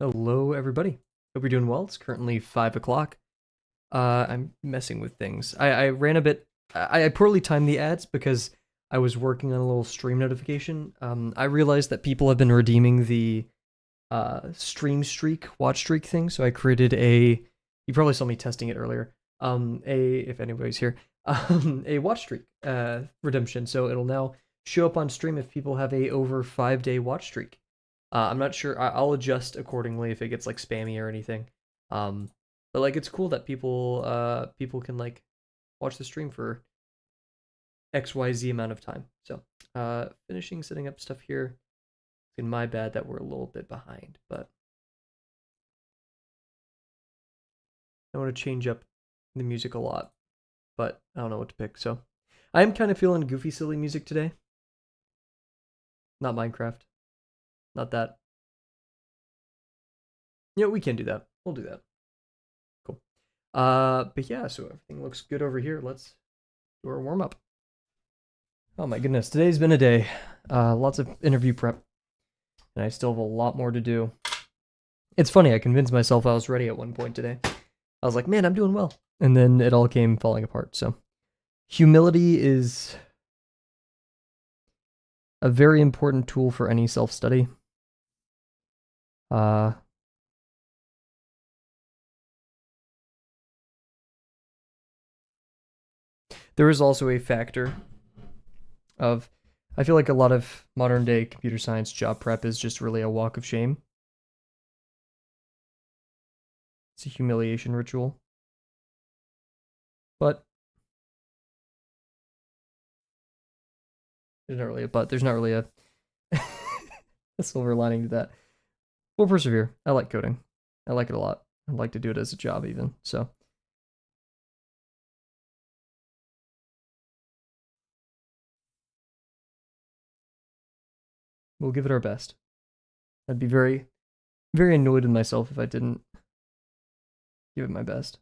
Hello, everybody. Hope you're doing well. It's currently 5 o'clock. I'm messing with things. I ran a bit. I poorly timed the ads because I was working on a little stream notification. I realized that people have been redeeming the stream streak, watch streak thing. So I created a. You probably saw me testing it earlier. If anybody's here, a watch streak redemption. So it'll now show up on stream if people have a over 5 day watch streak. I'm not sure. I'll adjust accordingly if it gets like spammy or anything. Um, but like it's cool that people can like watch the stream for XYZ amount of time. So finishing setting up stuff here. In my bad that we're a little bit behind, but I want to change up the music a lot, but I don't know what to pick. So I am kind of feeling goofy, silly music today. Not Minecraft. Not that. Yeah, we can do that. We'll do that. Cool. But yeah, so everything looks good over here. Let's do our warm up. Oh my goodness, today's been a day. Lots of interview prep, and I still have a lot more to do. It's funny, I convinced myself I was ready at one point today. I was like, man, I'm doing well. And then it all came falling apart. So, humility is a very important tool for any self study. There is also a factor of, I feel like a lot of modern day computer science job prep is just really a walk of shame. It's a humiliation ritual. But there's not really a but. There's not really a silver lining to that. We'll persevere. I like coding. I like it a lot. I'd like to do it as a job even. So we'll give it our best. I'd be very, very annoyed with myself if I didn't give it my best.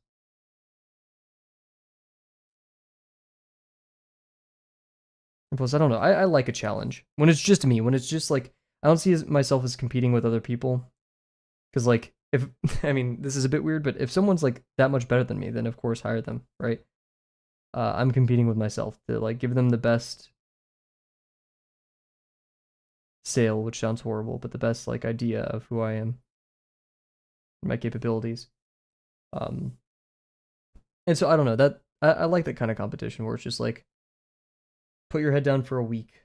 And plus, I don't know. I like a challenge. When it's just me, when it's just like, I don't see myself as competing with other people. Because, like, if, I mean, this is a bit weird, but if someone's like that much better than me, then of course hire them, right? I'm competing with myself to like give them the best sale, which sounds horrible, but the best like idea of who I am, my capabilities. Um, and so I don't know that I like that kind of competition where it's just like put your head down for a week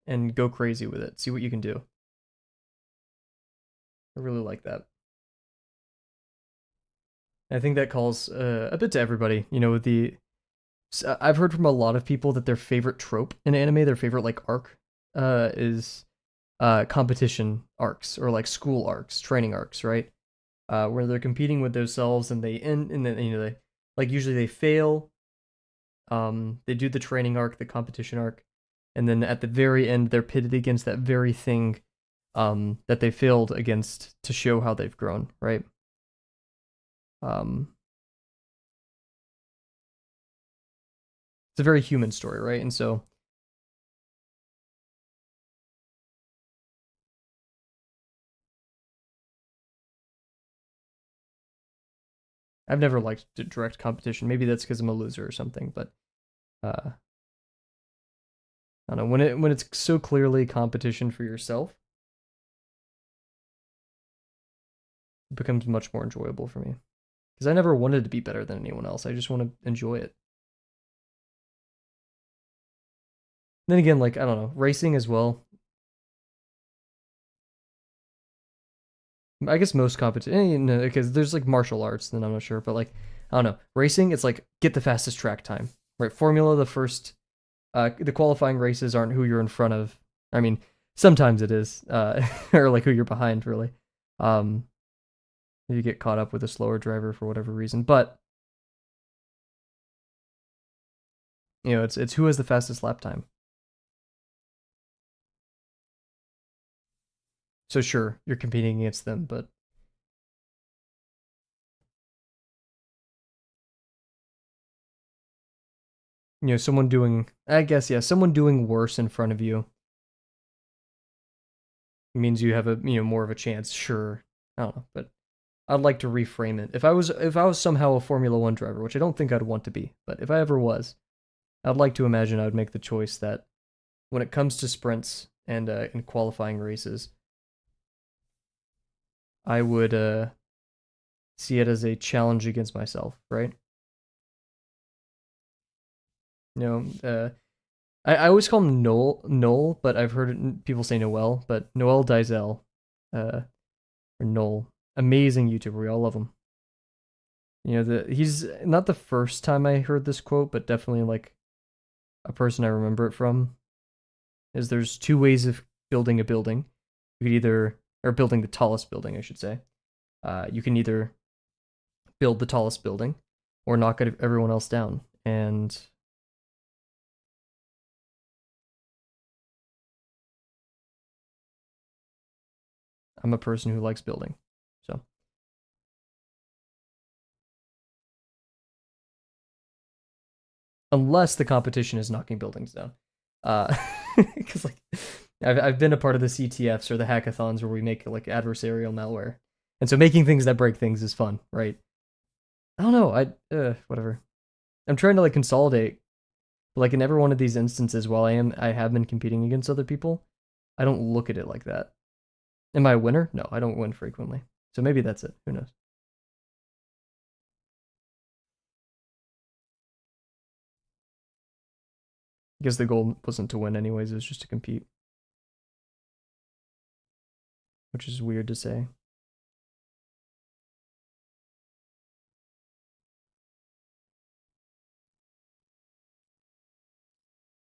and go crazy with it, see what you can do. I really like that. I think that calls a bit to everybody. You know, with the I've heard from a lot of people that their favorite trope in anime, their favorite like arc, is competition arcs or like school arcs, training arcs, right? Where they're competing with themselves and they end and then they like usually they fail. They do the training arc, the competition arc, and then at the very end they're pitted against that very thing that they failed against to show how they've grown, right? Um, it's a very human story, right? And so I've never liked direct competition. Maybe that's because I'm a loser or something, but I don't know when it's so clearly competition for yourself, it becomes much more enjoyable for me because I never wanted to be better than anyone else. I just want to enjoy it. Then again, like I don't know, racing as well. I guess most competition, because there's like martial arts, then I'm not sure, but like I don't know, racing, it's like get the fastest track time, right? Formula, the qualifying races aren't who you're in front of. I mean, sometimes it is, or like who you're behind, really. Um, you get caught up with a slower driver for whatever reason, but you know, it's who has the fastest lap time. So sure, you're competing against them, but you know, someone doing, I guess, yeah, someone doing worse in front of you means you have a more of a chance. Sure, I don't know, but I'd like to reframe it. If I was somehow a Formula One driver, which I don't think I'd want to be, but if I ever was, I'd like to imagine I would make the choice that when it comes to sprints and in qualifying races, I would see it as a challenge against myself, right? You know, I always call him Noel, but I've heard people say Noel, but Noel Dizel, or Noel, amazing YouTuber. We all love him. You know, he's not the first time I heard this quote, but definitely like a person I remember it from. Is there's two ways of building a building. You could either, or building the tallest building, I should say. You can either build the tallest building or knock everyone else down. And I'm a person who likes building. So, unless the competition is knocking buildings down. Because like I've been a part of the CTFs or the hackathons where we make like adversarial malware, and so making things that break things is fun, right? I don't know. Whatever. I'm trying to like consolidate. Like in every one of these instances, while I have been competing against other people, I don't look at it like that. Am I a winner? No, I don't win frequently. So maybe that's it. Who knows? Because the goal wasn't to win anyways, it was just to compete. Which is weird to say.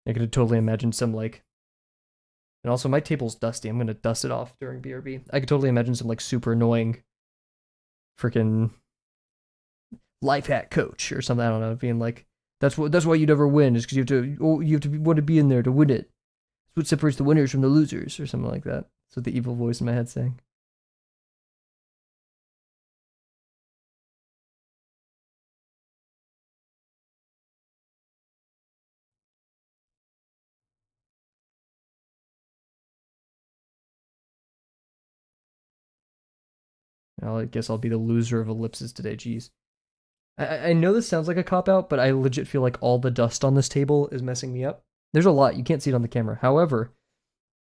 I could have totally imagined some like, and also my table's dusty. I'm gonna dust it off during BRB. I could totally imagine some like super annoying freaking life hack coach or something. I don't know, being like, that's why you never win, is because you want to be in there to win it. That's what separates the winners from the losers, or something like that. That's what the evil voice in my head saying. I guess I'll be the loser of ellipses today. Jeez. I know this sounds like a cop out, but I legit feel like all the dust on this table is messing me up. There's a lot. You can't see it on the camera. However,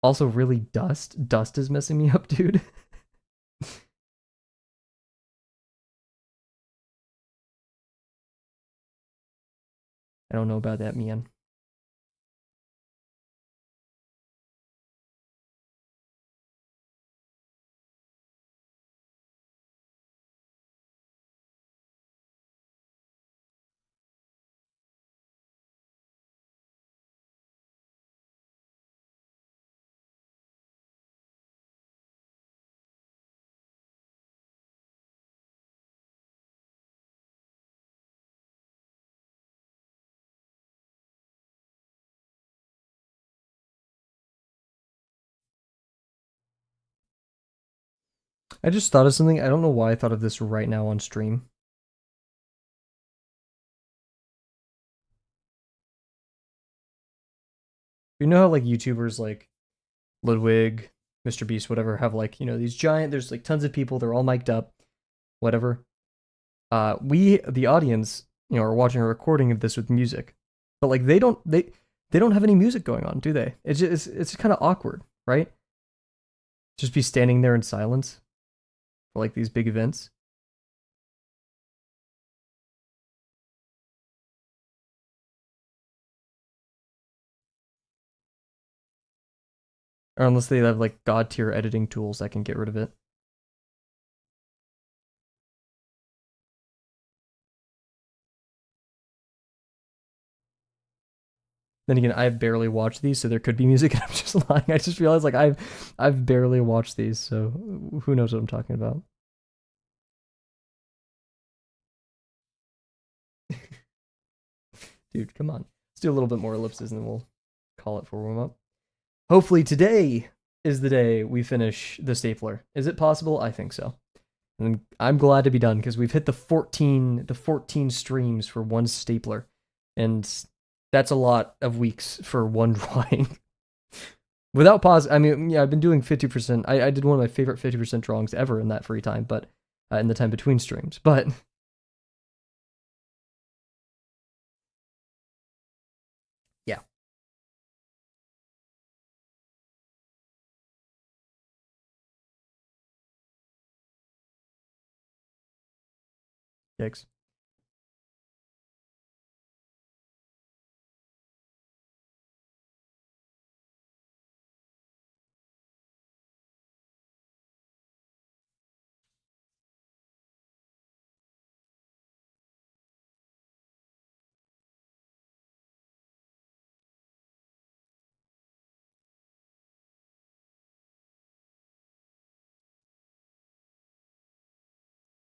also really dust is messing me up, dude. I don't know about that, man. I just thought of something. I don't know why I thought of this right now on stream. You know how like YouTubers like Ludwig, Mr. Beast, whatever, have like, these giant, there's like tons of people, they're all mic'd up, whatever. We, the audience, are watching a recording of this with music. But like they don't have any music going on, do they? It's kind of awkward, right? Just be standing there in silence for like these big events. Or unless they have like god tier editing tools that can get rid of it. Then again, I've barely watched these, so there could be music, and I'm just lying. I just realized like I've barely watched these, so who knows what I'm talking about. Dude, come on. Let's do a little bit more ellipses and then we'll call it for warm up. Hopefully today is the day we finish the stapler. Is it possible? I think so. And I'm glad to be done because we've hit the 14 streams for one stapler. And that's a lot of weeks for one drawing. Without pause, I mean, yeah, I've been doing 50%. I did one of my favorite 50% drawings ever in that free time, but in the time between streams. But yeah, yikes.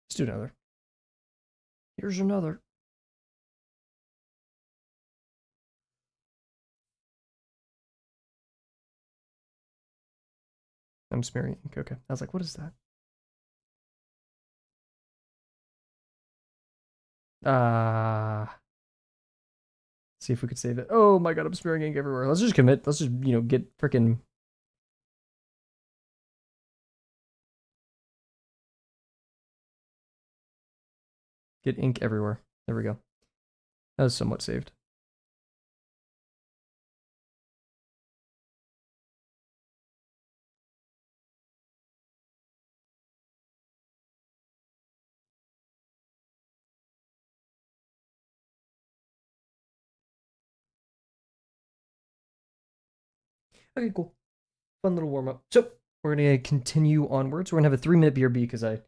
Let's do another. Here's another. I'm smearing ink. Okay. I was like, what is that? See if we could save it. Oh my god, I'm smearing ink everywhere. Let's just commit. Let's just, get freaking. Get ink everywhere. There we go. That was somewhat saved. Okay, cool. Fun little warm up. So we're gonna continue onwards. We're gonna have a 3-minute BRB because I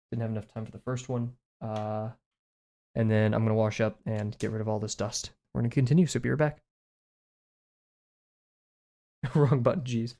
didn't have enough time for the first one. And then I'm gonna wash up and get rid of all this dust. We're gonna continue. So be right back. Wrong button. Jeez.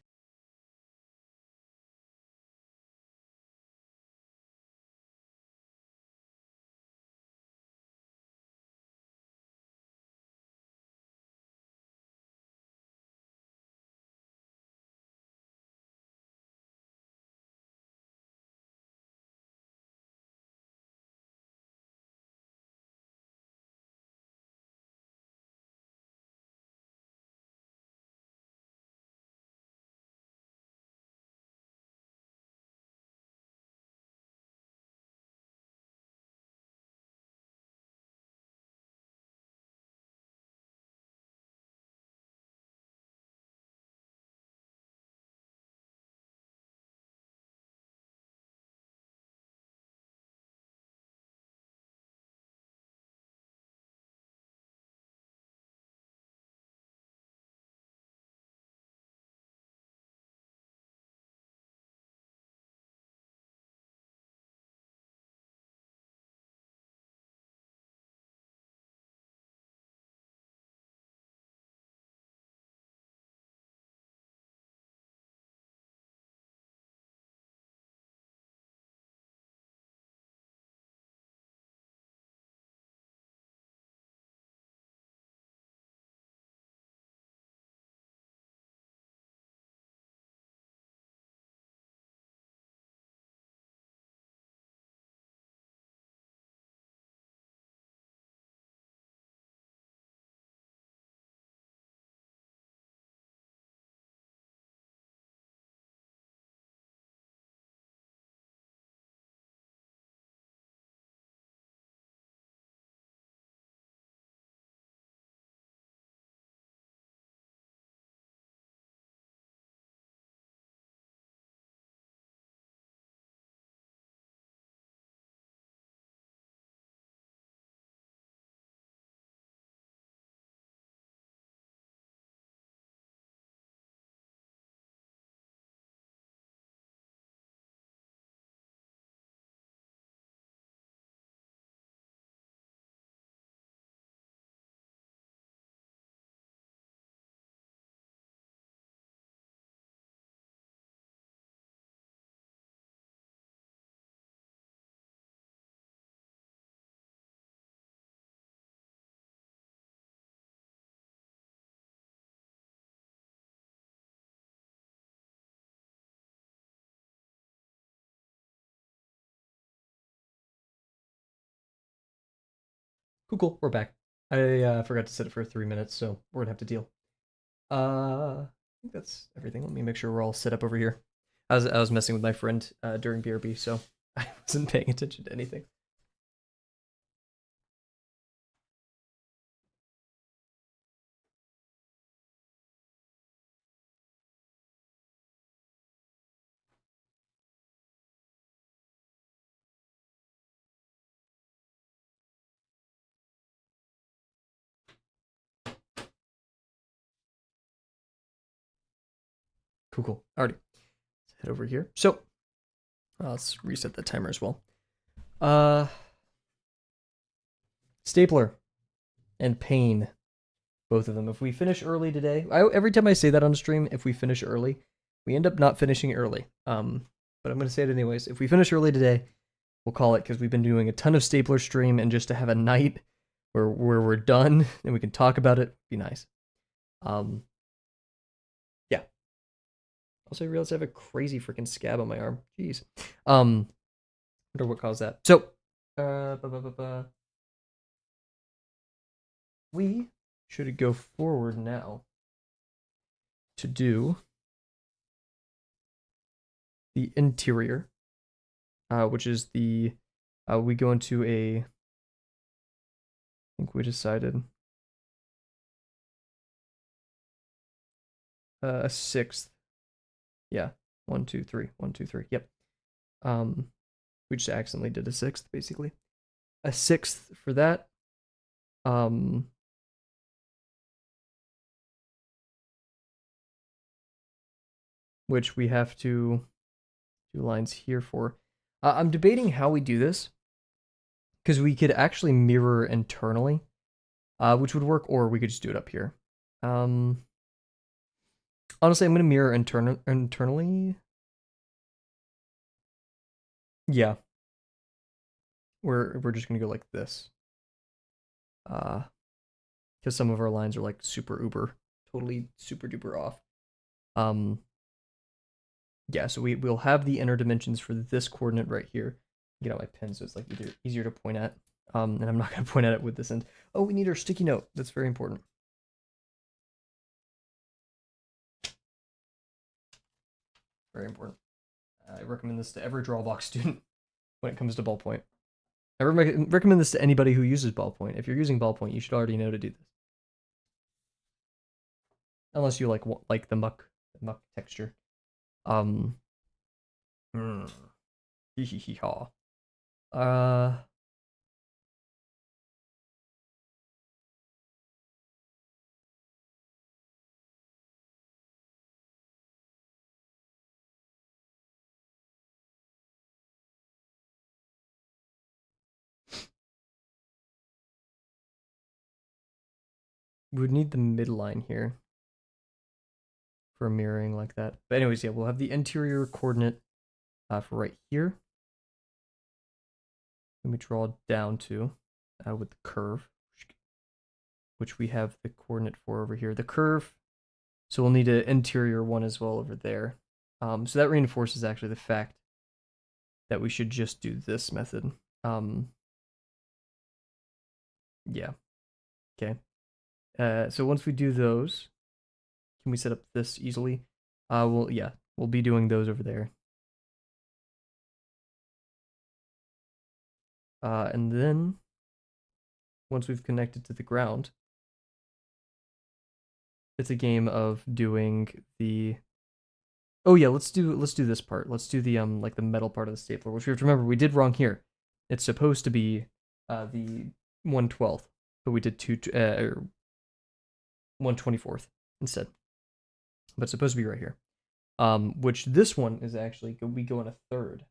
Cool, cool. We're back. I forgot to set it for 3 minutes, so we're gonna have to deal. Uh, think that's everything. Let me make sure we're all set up over here. I was messing with my friend during BRB, so I wasn't paying attention to anything. Cool. Alrighty. Let's head over here. So let's reset the timer as well. Stapler and pain, both of them. If we finish early today, every time I say that on stream, if we finish early, we end up not finishing early. But I'm gonna say it anyways. If we finish early today, we'll call it, because we've been doing a ton of Stapler stream, and just to have a night where we're done and we can talk about it, be nice. Yeah. Also, I realized I have a crazy freaking scab on my arm. Jeez. Wonder what caused that. So, we should go forward now to do the interior, which is the we go into a, I think we decided a sixth. Yeah, 1 2 3 1 2 3. Yep. We just accidentally did a sixth, basically. A sixth for that. Which we have to do lines here for. I'm debating how we do this, because we could actually mirror internally, which would work, or we could just do it up here. Honestly, I'm gonna mirror internally. Yeah, we're just gonna go like this, because some of our lines are like super uber, totally super duper off. Yeah, so we'll have the inner dimensions for this coordinate right here. Get out my pen so it's like easier to point at. And I'm not gonna point at it with this end. Oh, we need our sticky note. That's very important. Very important. I recommend this to every Drawbox student when it comes to ballpoint. I recommend this to anybody who uses ballpoint. If you're using ballpoint, you should already know to do this. Unless you like the muck texture. Hee hee hee haw. We would need the midline here for mirroring like that. But anyways, yeah, we'll have the interior coordinate for right here. Let me draw down to with the curve, which we have the coordinate for over here. The curve, so we'll need an interior one as well over there. So that reinforces actually the fact that we should just do this method. Yeah. Okay. So once we do those, can we set up this easily? We'll be doing those over there. And then once we've connected to the ground, it's a game of doing the. Oh yeah, let's do this part. Let's do the like the metal part of the stapler, which we have to remember we did wrong here. It's supposed to be the 1/12th, but we did 1/24th instead. But it's supposed to be right here. Which this one is actually we go in a third.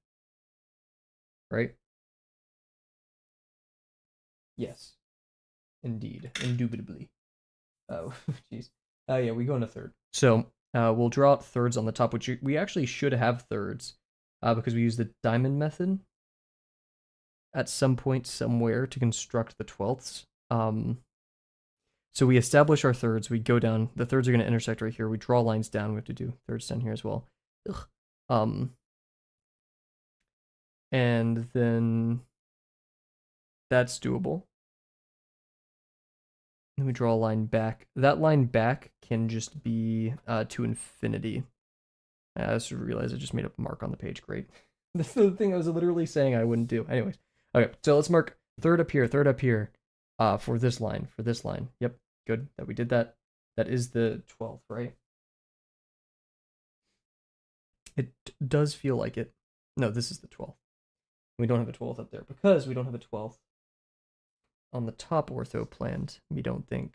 Right? Yes. Indeed. Indubitably. Oh, jeez. Yeah, we go in a third. So we'll draw out thirds on the top, which we actually should have thirds because we use the diamond method at some point somewhere to construct the 12ths. So we establish our thirds, we go down, the thirds are going to intersect right here, we draw lines down, we have to do thirds down here as well. Ugh. And then that's doable. Then we draw a line back. That line back can just be to infinity. I just realized I just made a mark on the page. Great. This is the thing I was literally saying I wouldn't do. Anyways. Okay, so let's mark third up here, for this line, Yep, good that we did that. That is the 12th, right? It does feel like it. No, this is the 12th. We don't have a 12th up there because we don't have a 12th on the top ortho planned, we don't think.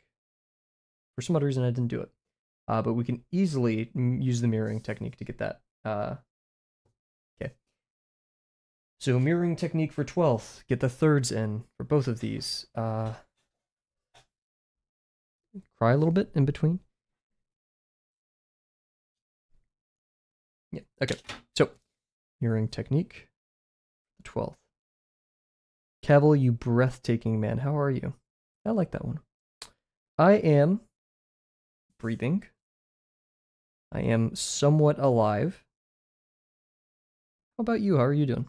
For some other reason, I didn't do it. But we can easily use the mirroring technique to get that. Okay. So mirroring technique for 12th. Get the thirds in for both of these. Cry a little bit in between. Yeah, okay. So, mirroring technique. 12th. Kavel, you breathtaking man. How are you? I like that one. I am breathing. I am somewhat alive. How about you? How are you doing?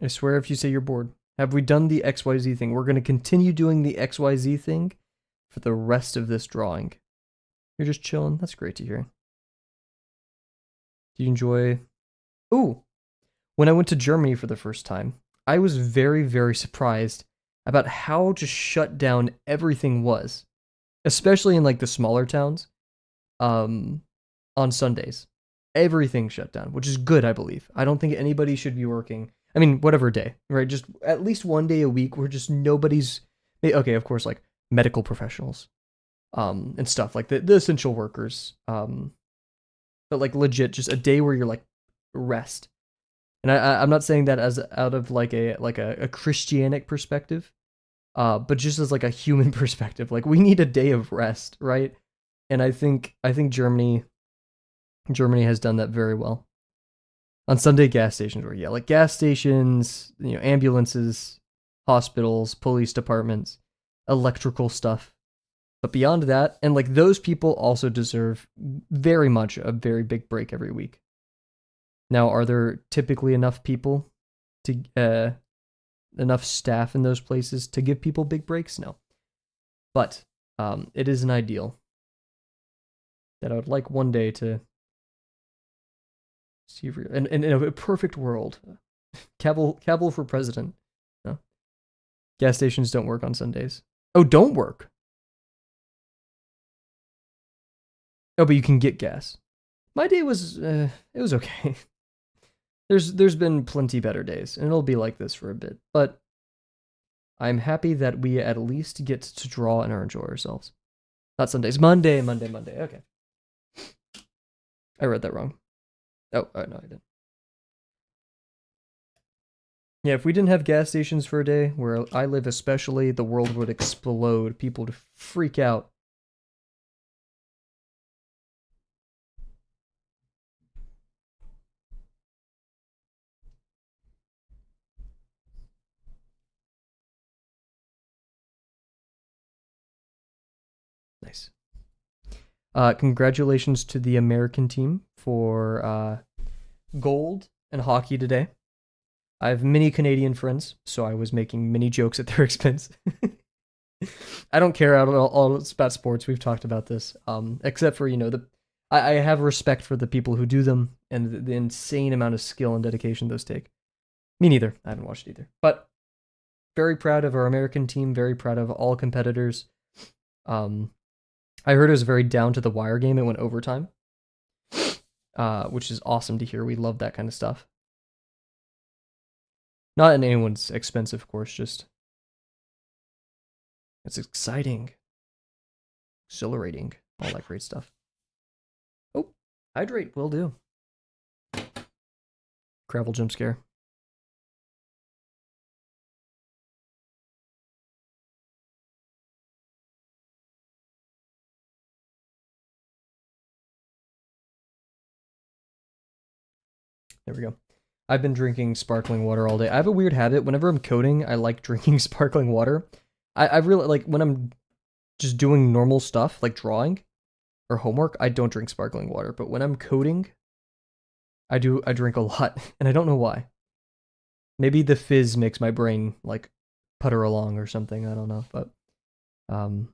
I swear if you say you're bored. Have we done the XYZ thing? We're going to continue doing the XYZ thing for the rest of this drawing. You're just chilling? That's great to hear. Do you enjoy... Ooh! When I went to Germany for the first time, I was very, very surprised about how just shut down everything was. Especially in, like, the smaller towns. On Sundays. Everything shut down, which is good, I believe. I don't think anybody should be working... I mean, whatever day, right? Just at least one day a week where just nobody's... Okay, of course, like, medical professionals. And stuff, like the essential workers. But, like, legit, just a day where you're, like, rest. And I'm not saying that as out of, like, a Christianic perspective. But just as, like, a human perspective. Like, we need a day of rest, right? And I think Germany has done that very well. On Sunday, gas stations were, yeah, like gas stations, you know, ambulances, hospitals, police departments, electrical stuff. But beyond that, and like those people also deserve very much a very big break every week. Now, are there typically enough people to, enough staff in those places to give people big breaks? No. But it is an ideal that I would like one day to see if in a perfect world. Kavel for president. No. Gas stations don't work on Sundays. Oh, don't work. Oh, but you can get gas. My day was it was okay. There's been plenty better days, and it'll be like this for a bit. But I'm happy that we at least get to draw and enjoy ourselves. Not Sundays. Monday. Okay. I read that wrong. Oh, no, I didn't. Yeah, if we didn't have gas stations for a day, where I live especially, the world would explode. People would freak out. Nice. Congratulations to the American team for gold in hockey today. I have many Canadian friends, so I was making many jokes at their expense. I don't care all about sports. We've talked about this, except for, you know, I have respect for the people who do them and the insane amount of skill and dedication those take. Me neither. I haven't watched either. But very proud of our American team. Very proud of all competitors. I heard it was a very down to the wire game. It went overtime, which is awesome to hear. We love that kind of stuff. Not in anyone's expense, of course, just it's exciting, exhilarating, all that great stuff. Oh, hydrate, will do. Kavel jump scare. There we go. I've been drinking sparkling water all day. I have a weird habit. Whenever I'm coding, I like drinking sparkling water. I really like when I'm just doing normal stuff like drawing or homework, I don't drink sparkling water. But when I'm coding, I drink a lot, and I don't know why. Maybe the fizz makes my brain like putter along or something. I don't know, but um,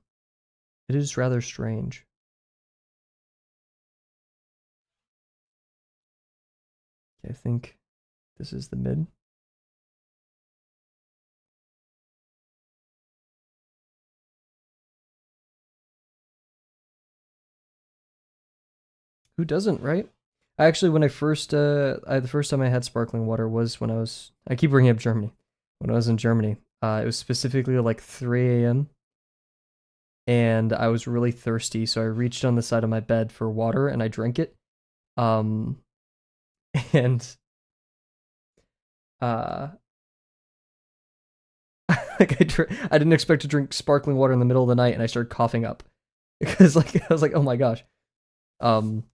it is rather strange. Okay, I think this is the mid. Who doesn't, right? Actually, when I first, the first time I had sparkling water was when I keep bringing up Germany. When I was in Germany, it was specifically like 3 a.m. and I was really thirsty, so I reached on the side of my bed for water and I drank it. Um, and uh, like I didn't expect to drink sparkling water in the middle of the night, and I started coughing up because like I was like, oh my gosh. Um,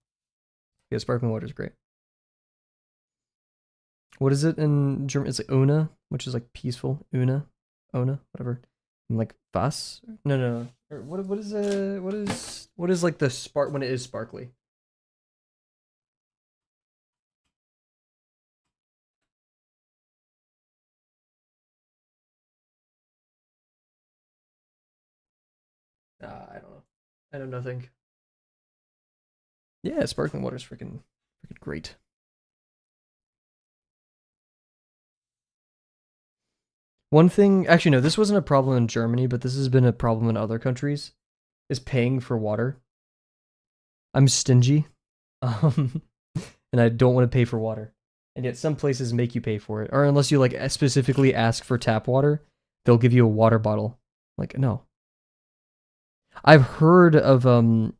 yeah, sparkling water is great. What is it in German? It's like Una, which is like peaceful. Ona, whatever. And like was? No. Or what is like the spark when it is sparkly? I don't know. I know nothing. Yeah, sparkling water is freaking great. One thing, actually, no, this wasn't a problem in Germany, but this has been a problem in other countries, is paying for water. I'm stingy, um, and I don't want to pay for water. And yet some places make you pay for it, or unless you like specifically ask for tap water, they'll give you a water bottle. Like, no. I've heard of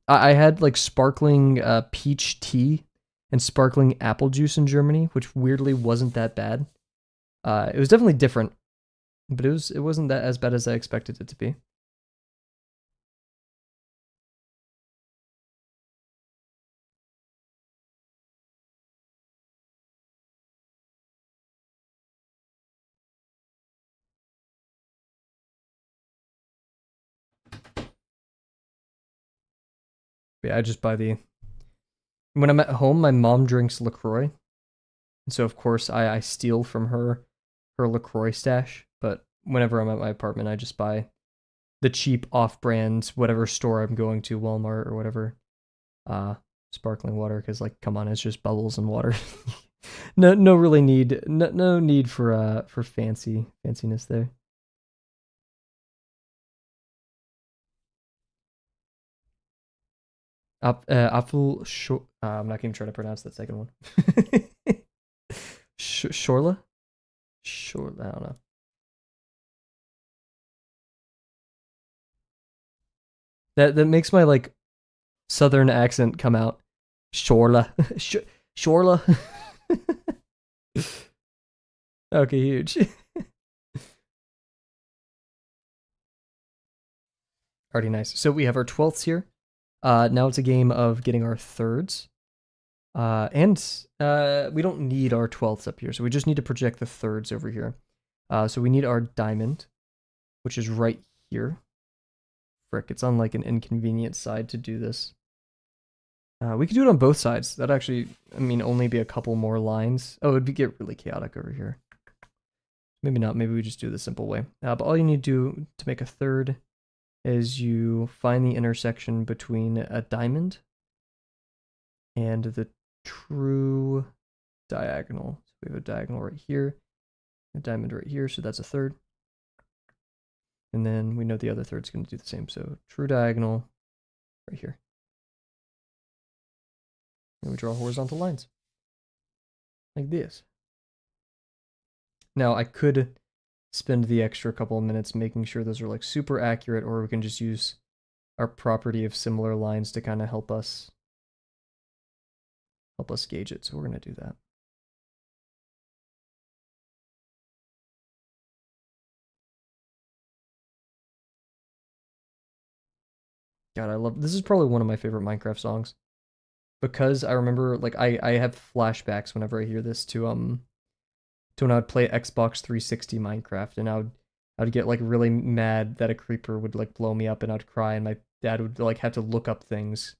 I had like sparkling peach tea and sparkling apple juice in Germany, which weirdly wasn't that bad. It was definitely different, but it wasn't that as bad as I expected it to be. But yeah, I just buy the when I'm at home, my mom drinks LaCroix, and so of course I steal from her LaCroix stash. But whenever I'm at my apartment, I just buy the cheap off-brand whatever store I'm going to, Walmart or whatever, uh, sparkling water. Because like, come on, it's just bubbles and water. No really need no need for fanciness there. Apfel I'm not even trying to pronounce that second one. Shorla? Shorla, I don't know. That makes my like southern accent come out. Shorla. Shorla. Okay, huge. Already nice. So we have our 12ths here. Now it's a game of getting our thirds. And we don't need our 12ths up here, so we just need to project the thirds over here. So we need our diamond, which is right here. Frick, it's on like an inconvenient side to do this. We could do it on both sides. That'd actually, I mean, only be a couple more lines. Oh, get really chaotic over here. Maybe not. Maybe we just do the simple way. But all you need to do to make a third is you find the intersection between a diamond and the true diagonal. So we have a diagonal right here, a diamond right here, so that's a third. And then we know the other third's going to do the same. So true diagonal right here. And we draw horizontal lines like this. Now I could spend the extra couple of minutes making sure those are like super accurate, or we can just use our property of similar lines to kind of help us gauge it. So we're going to do that. God, I love this. Is probably one of my favorite Minecraft songs because I remember like I have flashbacks whenever I hear this to when I would play Xbox 360 Minecraft, and I would get like really mad that a creeper would like blow me up, and I'd cry, and my dad would like have to look up things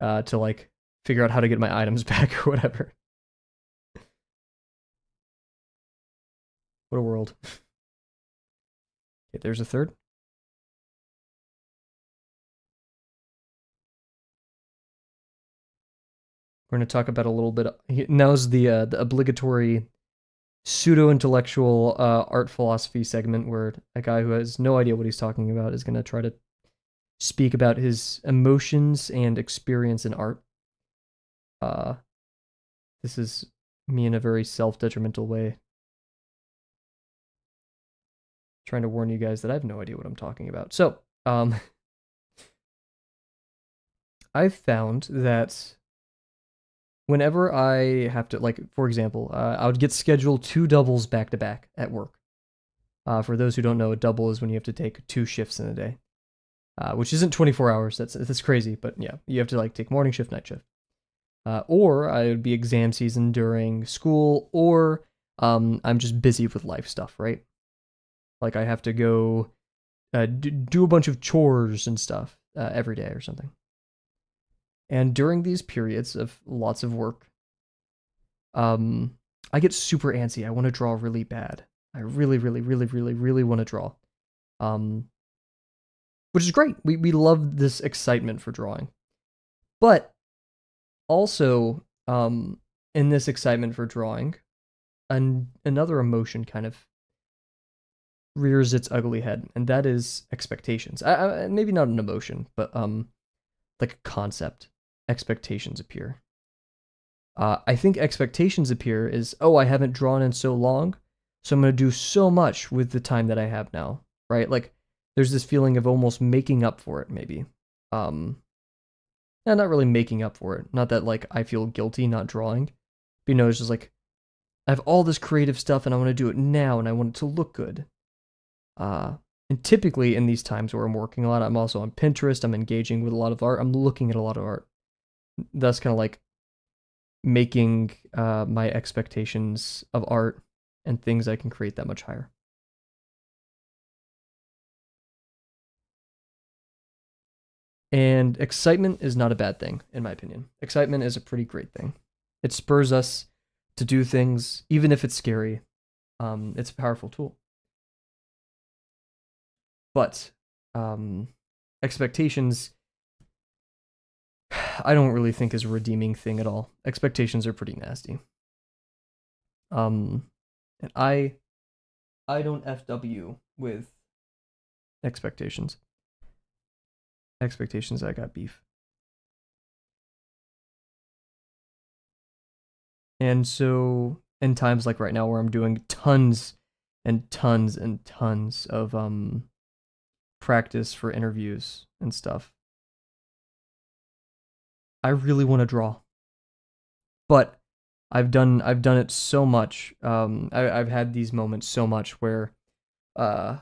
to like figure out how to get my items back or whatever. What a world. Okay, there's a third. We're going to talk about a little bit. Now's the obligatory pseudo-intellectual art philosophy segment where a guy who has no idea what he's talking about is going to try to speak about his emotions and experience in art. Uh, this is me in a very self-detrimental way, trying to warn you guys that I have no idea what I'm talking about. So, I've found that whenever I have to, like, for example, I would get scheduled 2 doubles back to back at work. For those who don't know, a double is when you have to take 2 shifts in a day, which isn't 24 hours. That's crazy, but yeah, you have to like take morning shift, night shift. Or I would be exam season during school, or I'm just busy with life stuff, right? Like I have to go do a bunch of chores and stuff every day or something. And during these periods of lots of work, I get super antsy. I want to draw really bad. I really, really, really, really, really want to draw. Which is great. We love this excitement for drawing. But also, in this excitement for drawing, another emotion kind of rears its ugly head, and that is expectations. Maybe not an emotion, but like a concept. Expectations appear. I think expectations appear is, oh, I haven't drawn in so long, so I'm going to do so much with the time that I have now, right? Like, there's this feeling of almost making up for it, maybe. Not really making up for it. Not that, like, I feel guilty not drawing. But, it's just like, I have all this creative stuff and I want to do it now and I want it to look good. And typically in these times where I'm working a lot, I'm also on Pinterest, I'm engaging with a lot of art, I'm looking at a lot of art. That's kind of like making my expectations of art and things I can create that much higher. And excitement is not a bad thing, in my opinion. Excitement is a pretty great thing. It spurs us to do things, even if it's scary. It's a powerful tool. But expectations, I don't really think is a redeeming thing at all. Expectations are pretty nasty. And I don't FW with expectations. Expectations, I got beef. And so in times like right now where I'm doing tons and tons and tons of practice for interviews and stuff, I really want to draw. But I've done it so much. I've had these moments so much where I've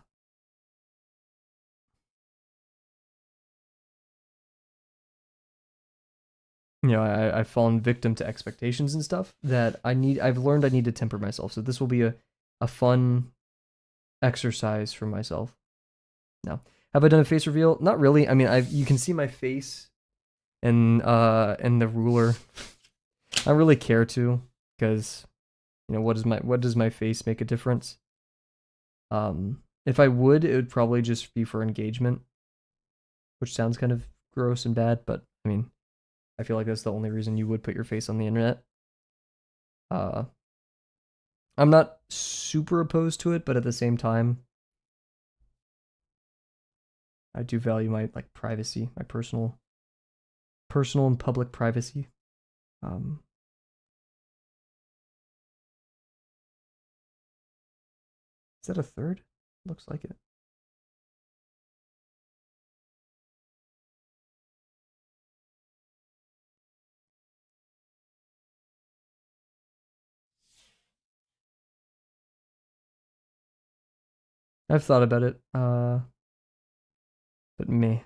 fallen victim to expectations and stuff that I've learned I need to temper myself. So this will be a fun exercise for myself. Now, have I done a face reveal? Not really. I mean, you can see my face and the ruler. I don't really care to, because what does my face make a difference? If I would, it would probably just be for engagement, which sounds kind of gross and bad, but I mean, I feel like that's the only reason you would put your face on the internet. I'm not super opposed to it, but at the same time, I do value my privacy, my personal and public privacy. Is that a third? Looks like it. I've thought about it, but meh.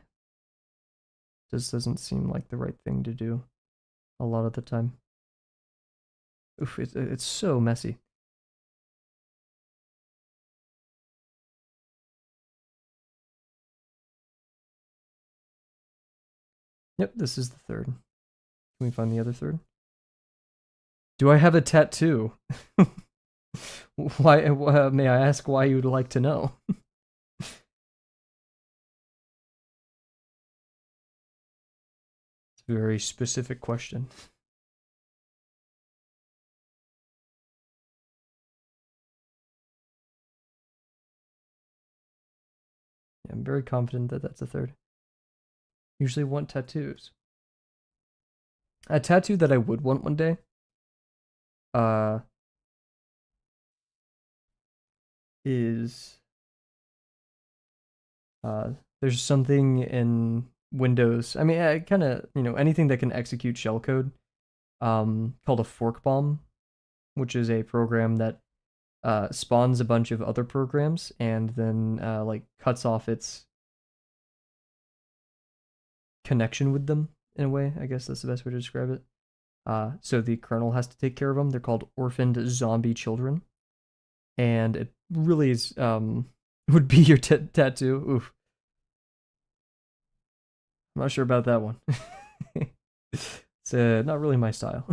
This doesn't seem like the right thing to do a lot of the time. Oof, it's so messy. Yep, this is the third. Can we find the other third? Do I have a tattoo? Why? May I ask why you would like to know? It's a very specific question. Yeah, I'm very confident that that's a third. Usually want tattoos. A tattoo that I would want one day. Uh, is there's something in Windows. I mean, I kind of anything that can execute shellcode. Called a fork bomb, which is a program that spawns a bunch of other programs and then like cuts off its connection with them in a way. I guess that's the best way to describe it. So the kernel has to take care of them. They're called orphaned zombie children, and it really is would be your tattoo. Oof, I'm not sure about that one. It's not really my style.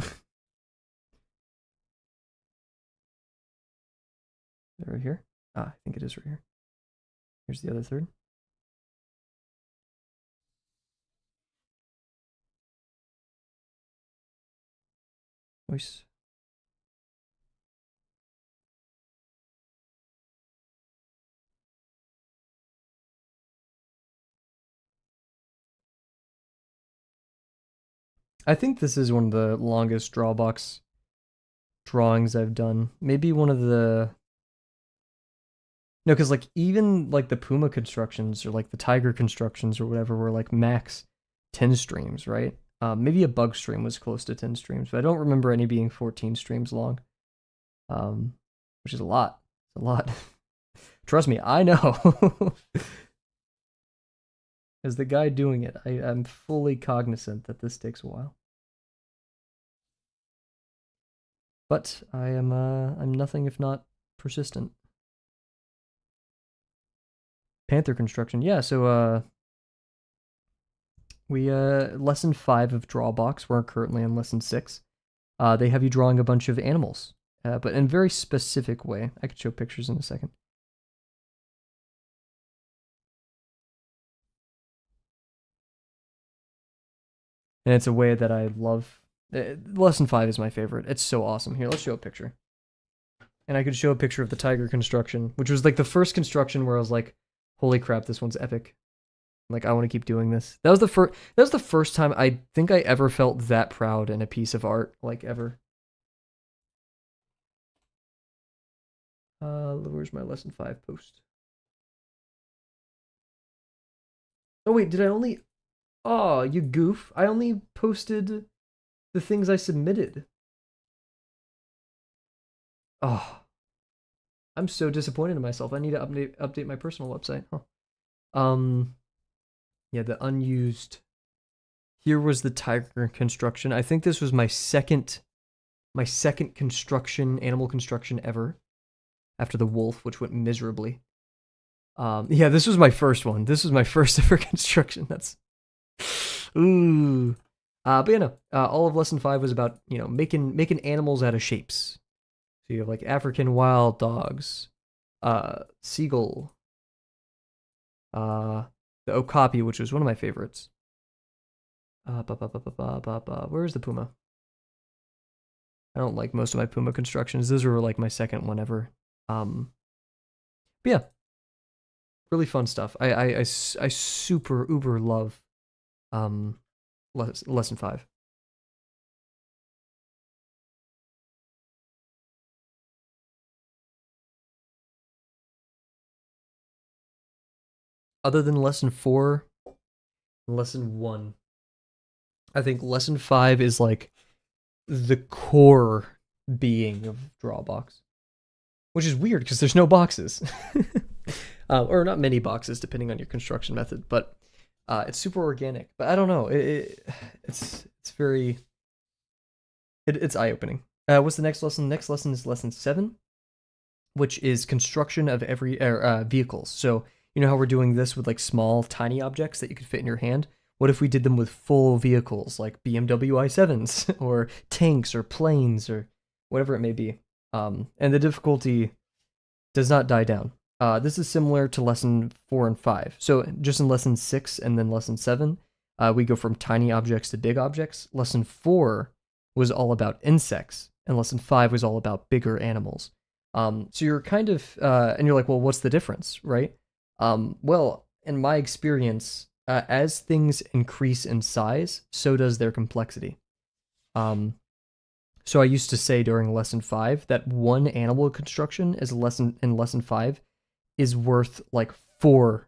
Right here. I think it is right here. Here's the other third. Nice. I think this is one of the longest drawbox drawings I've done. Maybe one of the no, because like even like the Puma constructions or like the Tiger constructions or whatever were like max 10 streams, right? Maybe a bug stream was close to 10 streams, but I don't remember any being 14 streams long. Which is a lot. It's a lot. Trust me, I know. As the guy doing it, I'm fully cognizant that this takes a while. But I'm nothing if not persistent. Panther construction, yeah. So we lesson 5 of Drawbox. We're currently on lesson 6. They have you drawing a bunch of animals, but in a very specific way. I could show pictures in a second. And it's a way that I love. Lesson 5 is my favorite. It's so awesome. Here, let's show a picture. And I could show a picture of the tiger construction, which was like the first construction where I was like, holy crap, this one's epic. Like, I want to keep doing this. That was the first time I think I ever felt that proud in a piece of art, like ever. Where's my lesson 5 post? Oh wait, did I only Oh, you goof. I only posted the things I submitted. Oh, I'm so disappointed in myself. I need to update my personal website. Huh. Yeah, the unused. Here was the tiger construction. I think this was my second construction, animal construction ever, after the wolf, which went miserably. Yeah, this was my first one. This was my first ever construction. That's ooh. But you know, all of lesson 5 was about making animals out of shapes. So you have like African wild dogs, seagull, the okapi, which was one of my favorites. Where's the puma? I don't like most of my puma constructions. Those were like my second one ever. But yeah, really fun stuff. I super uber love lesson 5. Other than lesson 4, lesson 1, I think lesson 5 is like the core being of Drawbox, which is weird because there's no boxes, or not many boxes depending on your construction method. But it's super organic. But I don't know. It's very it's eye opening. What's the next lesson? The next lesson is lesson 7, which is construction of every vehicles. So you know how we're doing this with like small, tiny objects that you could fit in your hand? What if we did them with full vehicles like BMW i7s or tanks or planes or whatever it may be? And the difficulty does not die down. This is similar to lesson 4 and 5. So just in lesson 6 and then lesson 7, we go from tiny objects to big objects. Lesson 4 was all about insects, and lesson 5 was all about bigger animals. So you're kind of, and you're like, well, what's the difference, right? Well, in my experience, as things increase in size, so does their complexity. Um, so I used to say during lesson 5 that one animal construction is lesson in lesson 5 is worth like 4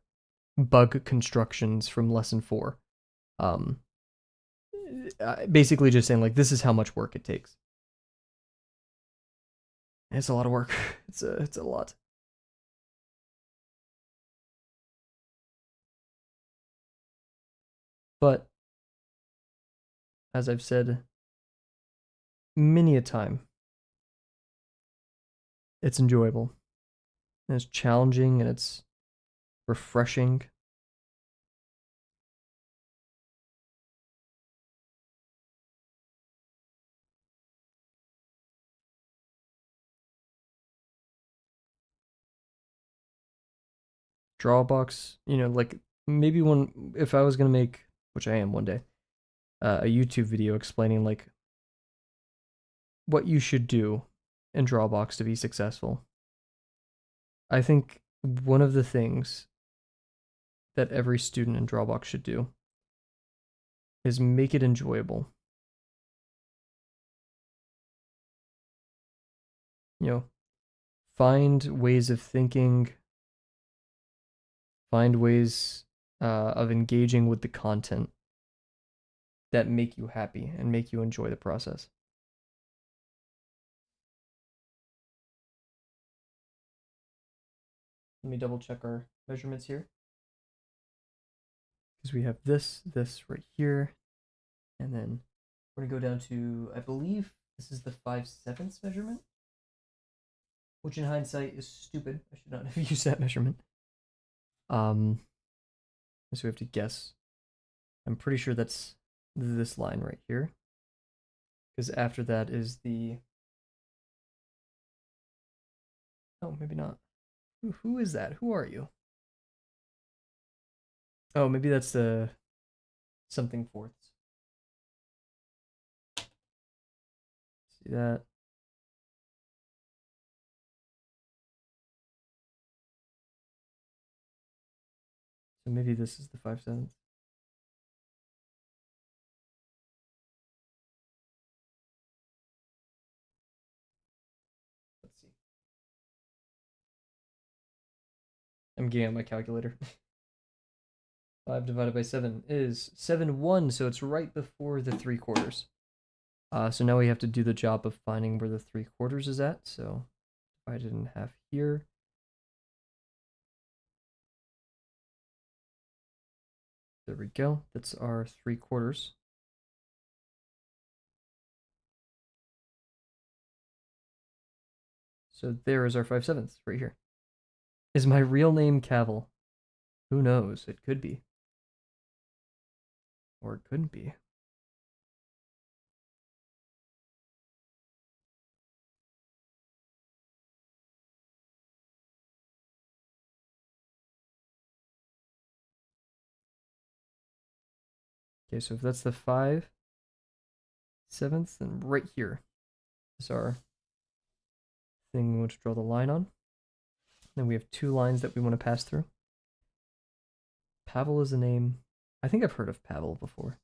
bug constructions from lesson 4. Um, Basically just saying like this is how much work it takes. It's a lot of work. It's a lot. But as I've said many a time, it's enjoyable and it's challenging and it's refreshing. Drawbox, like maybe one if I was gonna make, which I am one day, a YouTube video explaining like what you should do in Drawbox to be successful. I think one of the things that every student in Drawbox should do is make it enjoyable. You know, find ways of thinking, find ways of engaging with the content that make you happy and make you enjoy the process. Let me double check our measurements here because we have this right here, and then we're gonna go down to, I believe this is the 5/7 measurement, which in hindsight is stupid. I should not have used that measurement. So we have to guess. I'm pretty sure that's this line right here, because after that is the. Oh, maybe not. Who is that? Who are you? Oh, maybe that's the something fourths. See that? So maybe this is the 5/7. Let's see. I'm getting out my calculator. 5 divided by 7 is 7/1, so it's right before the 3/4. So now we have to do the job of finding where the 3/4 is at. So divide it in half here. There we go. That's our 3/4. So there is our 5/7 right here. Is my real name Kavel? Who knows? It could be. Or it couldn't be. Okay, so if that's the 5/7, then right here is our thing we want to draw the line on. Then we have 2 lines that we want to pass through. Pavel is a name. I think I've heard of Pavel before.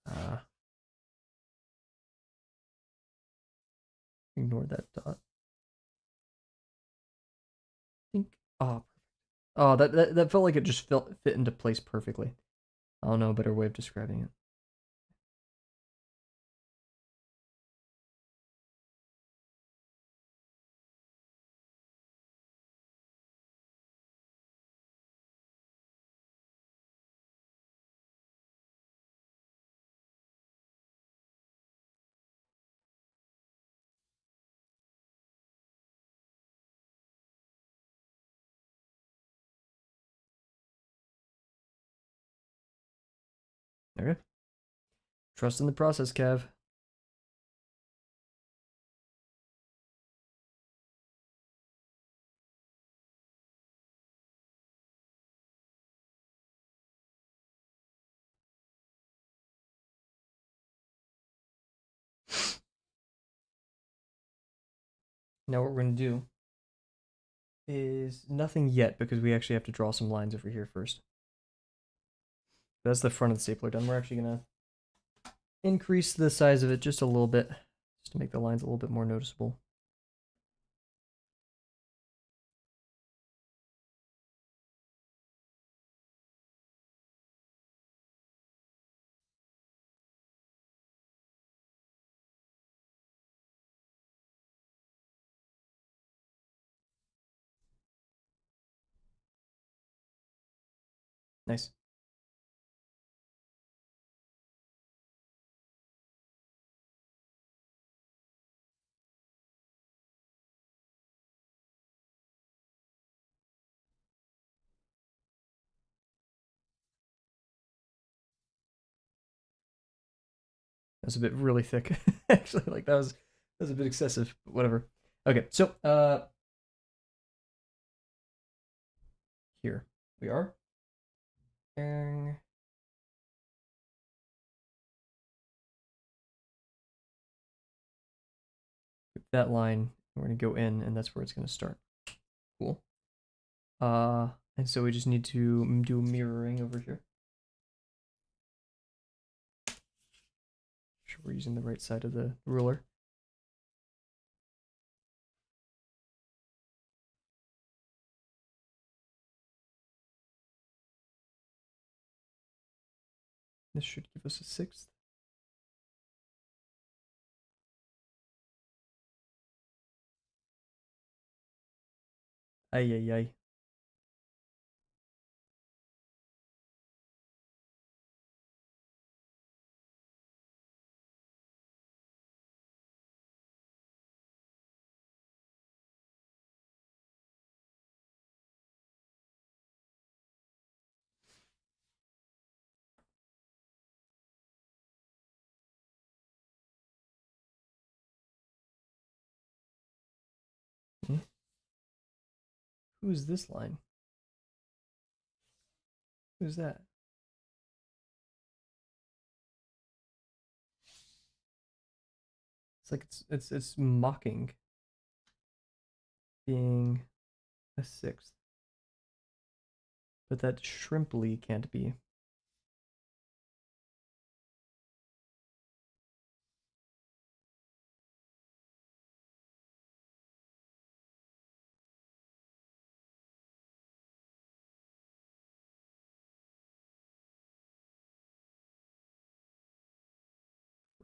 Uh, Ignore that dot. I think. Oh, that felt like it just fit into place perfectly. I don't know a better way of describing it. Okay. Trust in the process, Cav. Now what we're going to do is nothing yet because we actually have to draw some lines over here first. That's the front of the stapler done. We're actually going to increase the size of it just a little bit, just to make the lines a little bit more noticeable. Nice. That's a bit really thick. Actually, like that was a bit excessive, but whatever. Okay, so here we are. And that line, we're gonna go in, and that's where it's gonna start. Cool. And so we just need to do mirroring over here. Make sure we're using the right side of the ruler. This should give us a 1/6. Ay, ay, ay. Hmm. Who's this line? Who's that? It's like it's mocking being a 1/6, but that shrimply can't be.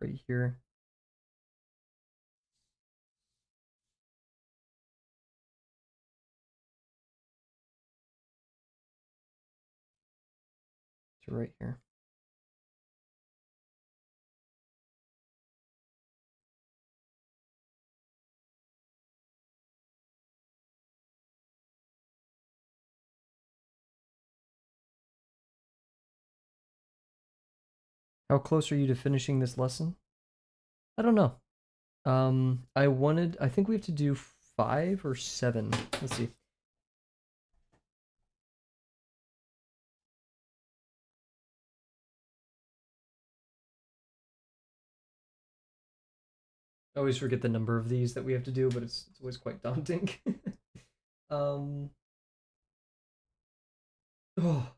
Right here. To right here. How close are you to finishing this lesson? I don't know. I think we have to do 5 or 7. Let's see. I always forget the number of these that we have to do, but it's always quite daunting. um, oh,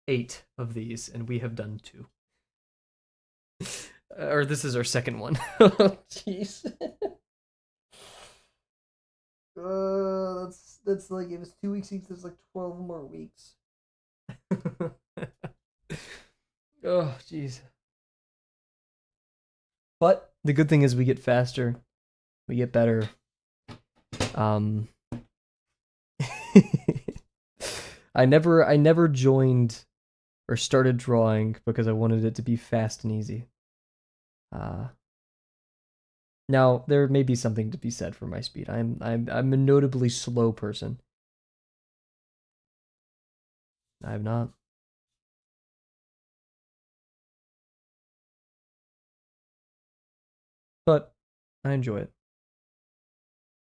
8 of these, and we have done 2. Or this is our second one. Oh, jeez. That's like if it's 2 weeks each, there's like 12 more weeks. Oh, jeez. But the good thing is we get faster, we get better. Um, I never joined or started drawing because I wanted it to be fast and easy. Uh, Now there may be something to be said for my speed. I'm a notably slow person. I have not. But I enjoy it.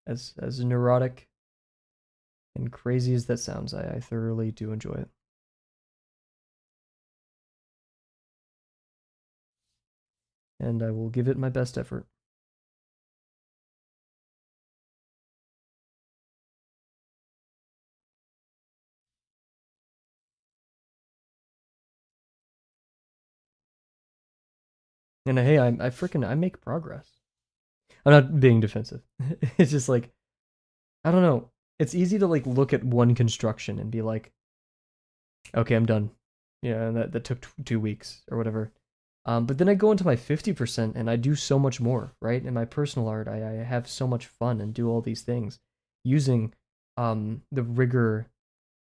As neurotic and crazy as that sounds, I thoroughly do enjoy it. And I will give it my best effort. And hey, I make progress. I'm not being defensive. It's just like I don't know. It's easy to like look at one construction and be like, okay, I'm done. Yeah, and that took 2 weeks or whatever. But then I go into my 50% and I do so much more, right? In my personal art, I have so much fun and do all these things using the rigor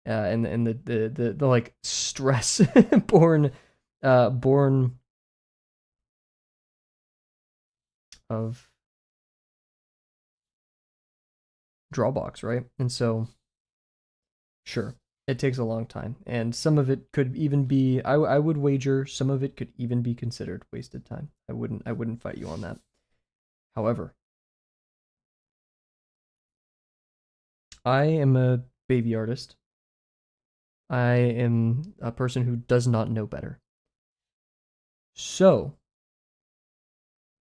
and the like stress born born of Drawbox, right? And so sure, it takes a long time, and some of it could even be I would wager some of it could even be considered wasted time. I wouldn't fight you on that. However, I am a baby artist. I am a person who does not know better. So,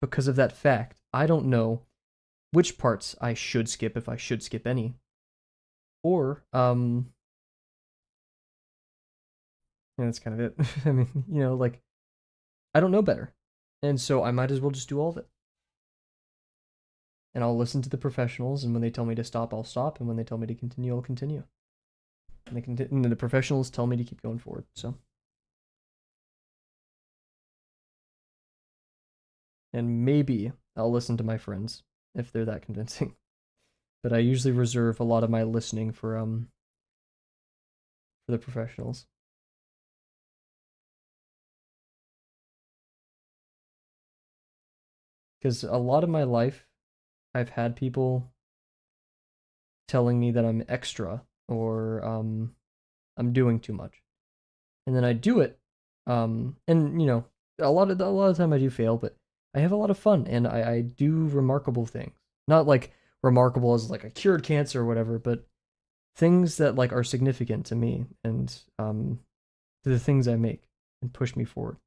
because of that fact, I don't know which parts I should skip if I should skip any. Or and that's kind of it. I mean, like I don't know better. And so I might as well just do all of it. And I'll listen to the professionals, and when they tell me to stop, I'll stop, and when they tell me to continue, I'll continue. And the professionals tell me to keep going forward. So, and maybe I'll listen to my friends if they're that convincing. But I usually reserve a lot of my listening for the professionals. Because a lot of my life, I've had people telling me that I'm extra or I'm doing too much, and then I do it, and a lot of time I do fail, but I have a lot of fun and I do remarkable things. Not like remarkable as like I cured cancer or whatever, but things that like are significant to me and to the things I make and push me forward.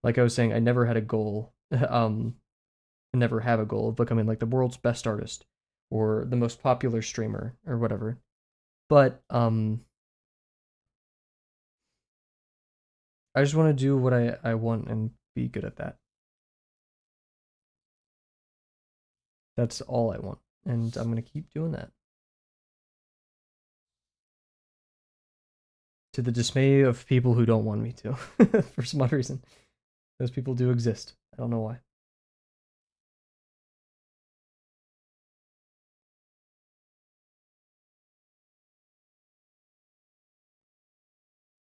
Like I was saying, I never had a goal, I never have a goal of becoming like the world's best artist or the most popular streamer or whatever. But I just want to do what I want and be good at that. That's all I want. And I'm going to keep doing that. To the dismay of people who don't want me to, for some odd reason. Those people do exist. I don't know why.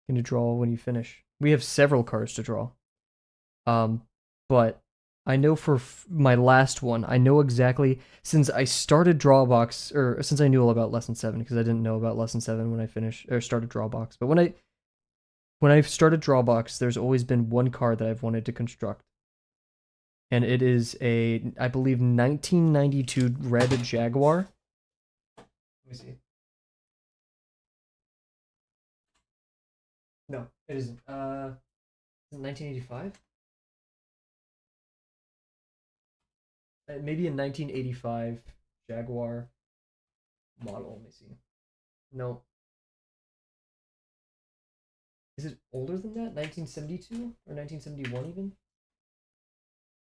Can you draw when you finish? We have several cards to draw. Um, but I know for my last one, I know exactly since I started Drawbox or since I knew all about Lesson 7 because I didn't know about Lesson 7 when I finished or started Drawbox. But when I started Drawbox, there's always been one card that I've wanted to construct. And it is I believe 1992 red Jaguar. Let me see. No, it isn't. 1985? Maybe a 1985 Jaguar model. Let me see. No. Is it older than that? 1972 or 1971 even?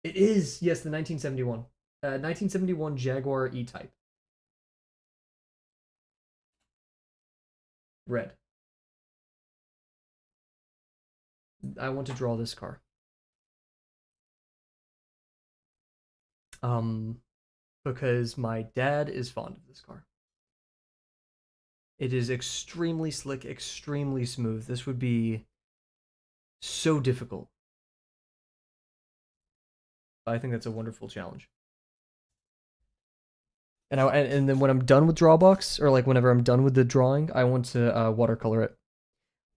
It is. Yes, the 1971. 1971 Jaguar E-Type. Red. I want to draw this car. Um because my dad is fond of this car. It is extremely slick, extremely smooth. This would be so difficult. I think that's a wonderful challenge. And then when I'm done with Drawbox, or like whenever I'm done with the drawing, I want to watercolor it.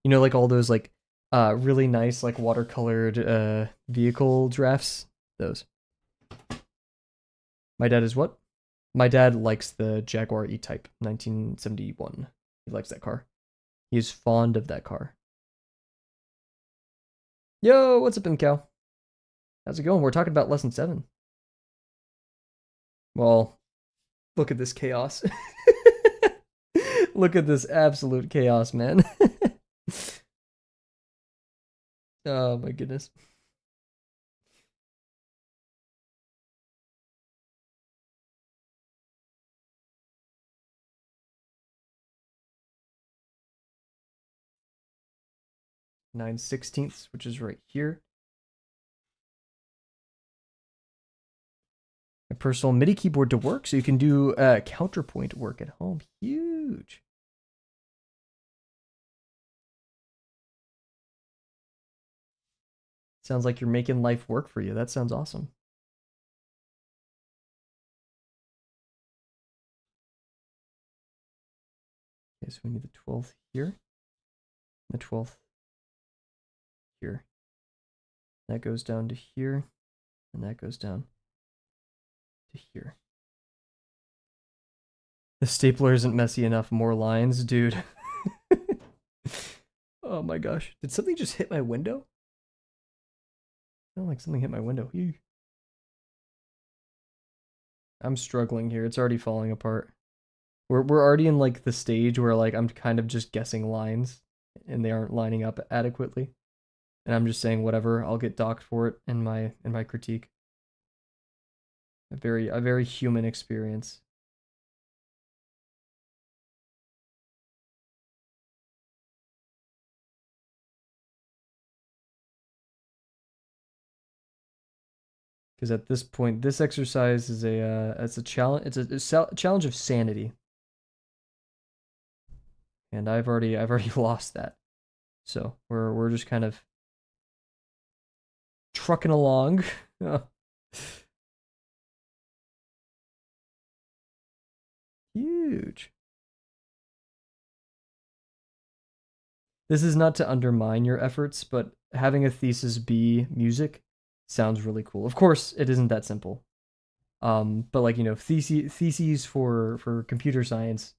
You know, like all those like really nice like watercolored vehicle drafts. Those. My dad is what? My dad likes the Jaguar E-Type 1971. He likes that car. He is fond of that car. Yo, what's up, MCow? How's it going? We're talking about lesson 7. Well, look at this chaos. Look at this absolute chaos, man. Oh my goodness. Nine sixteenths, which is right here. A personal MIDI keyboard to work, so you can do counterpoint work at home. Huge. Sounds like you're making life work for you. That sounds awesome. Okay, so we need the 12th here. The 12th here. That goes down to here. And that goes down to here. The stapler isn't messy enough. More lines, dude. Oh my gosh. Did something just hit my window? I feel like something hit my window. I'm struggling here. It's already falling apart. We're already in like the stage where like I'm kind of just guessing lines and they aren't lining up adequately. And I'm just saying whatever, I'll get docked for it in my critique. A very human experience. Because at this point, this exercise is it's a challenge. It's a challenge of sanity, and I've already lost that. So we're just kind of trucking along. Huge. This is not to undermine your efforts, but having a thesis be music sounds really cool. Of course, it isn't that simple. But like theses for computer science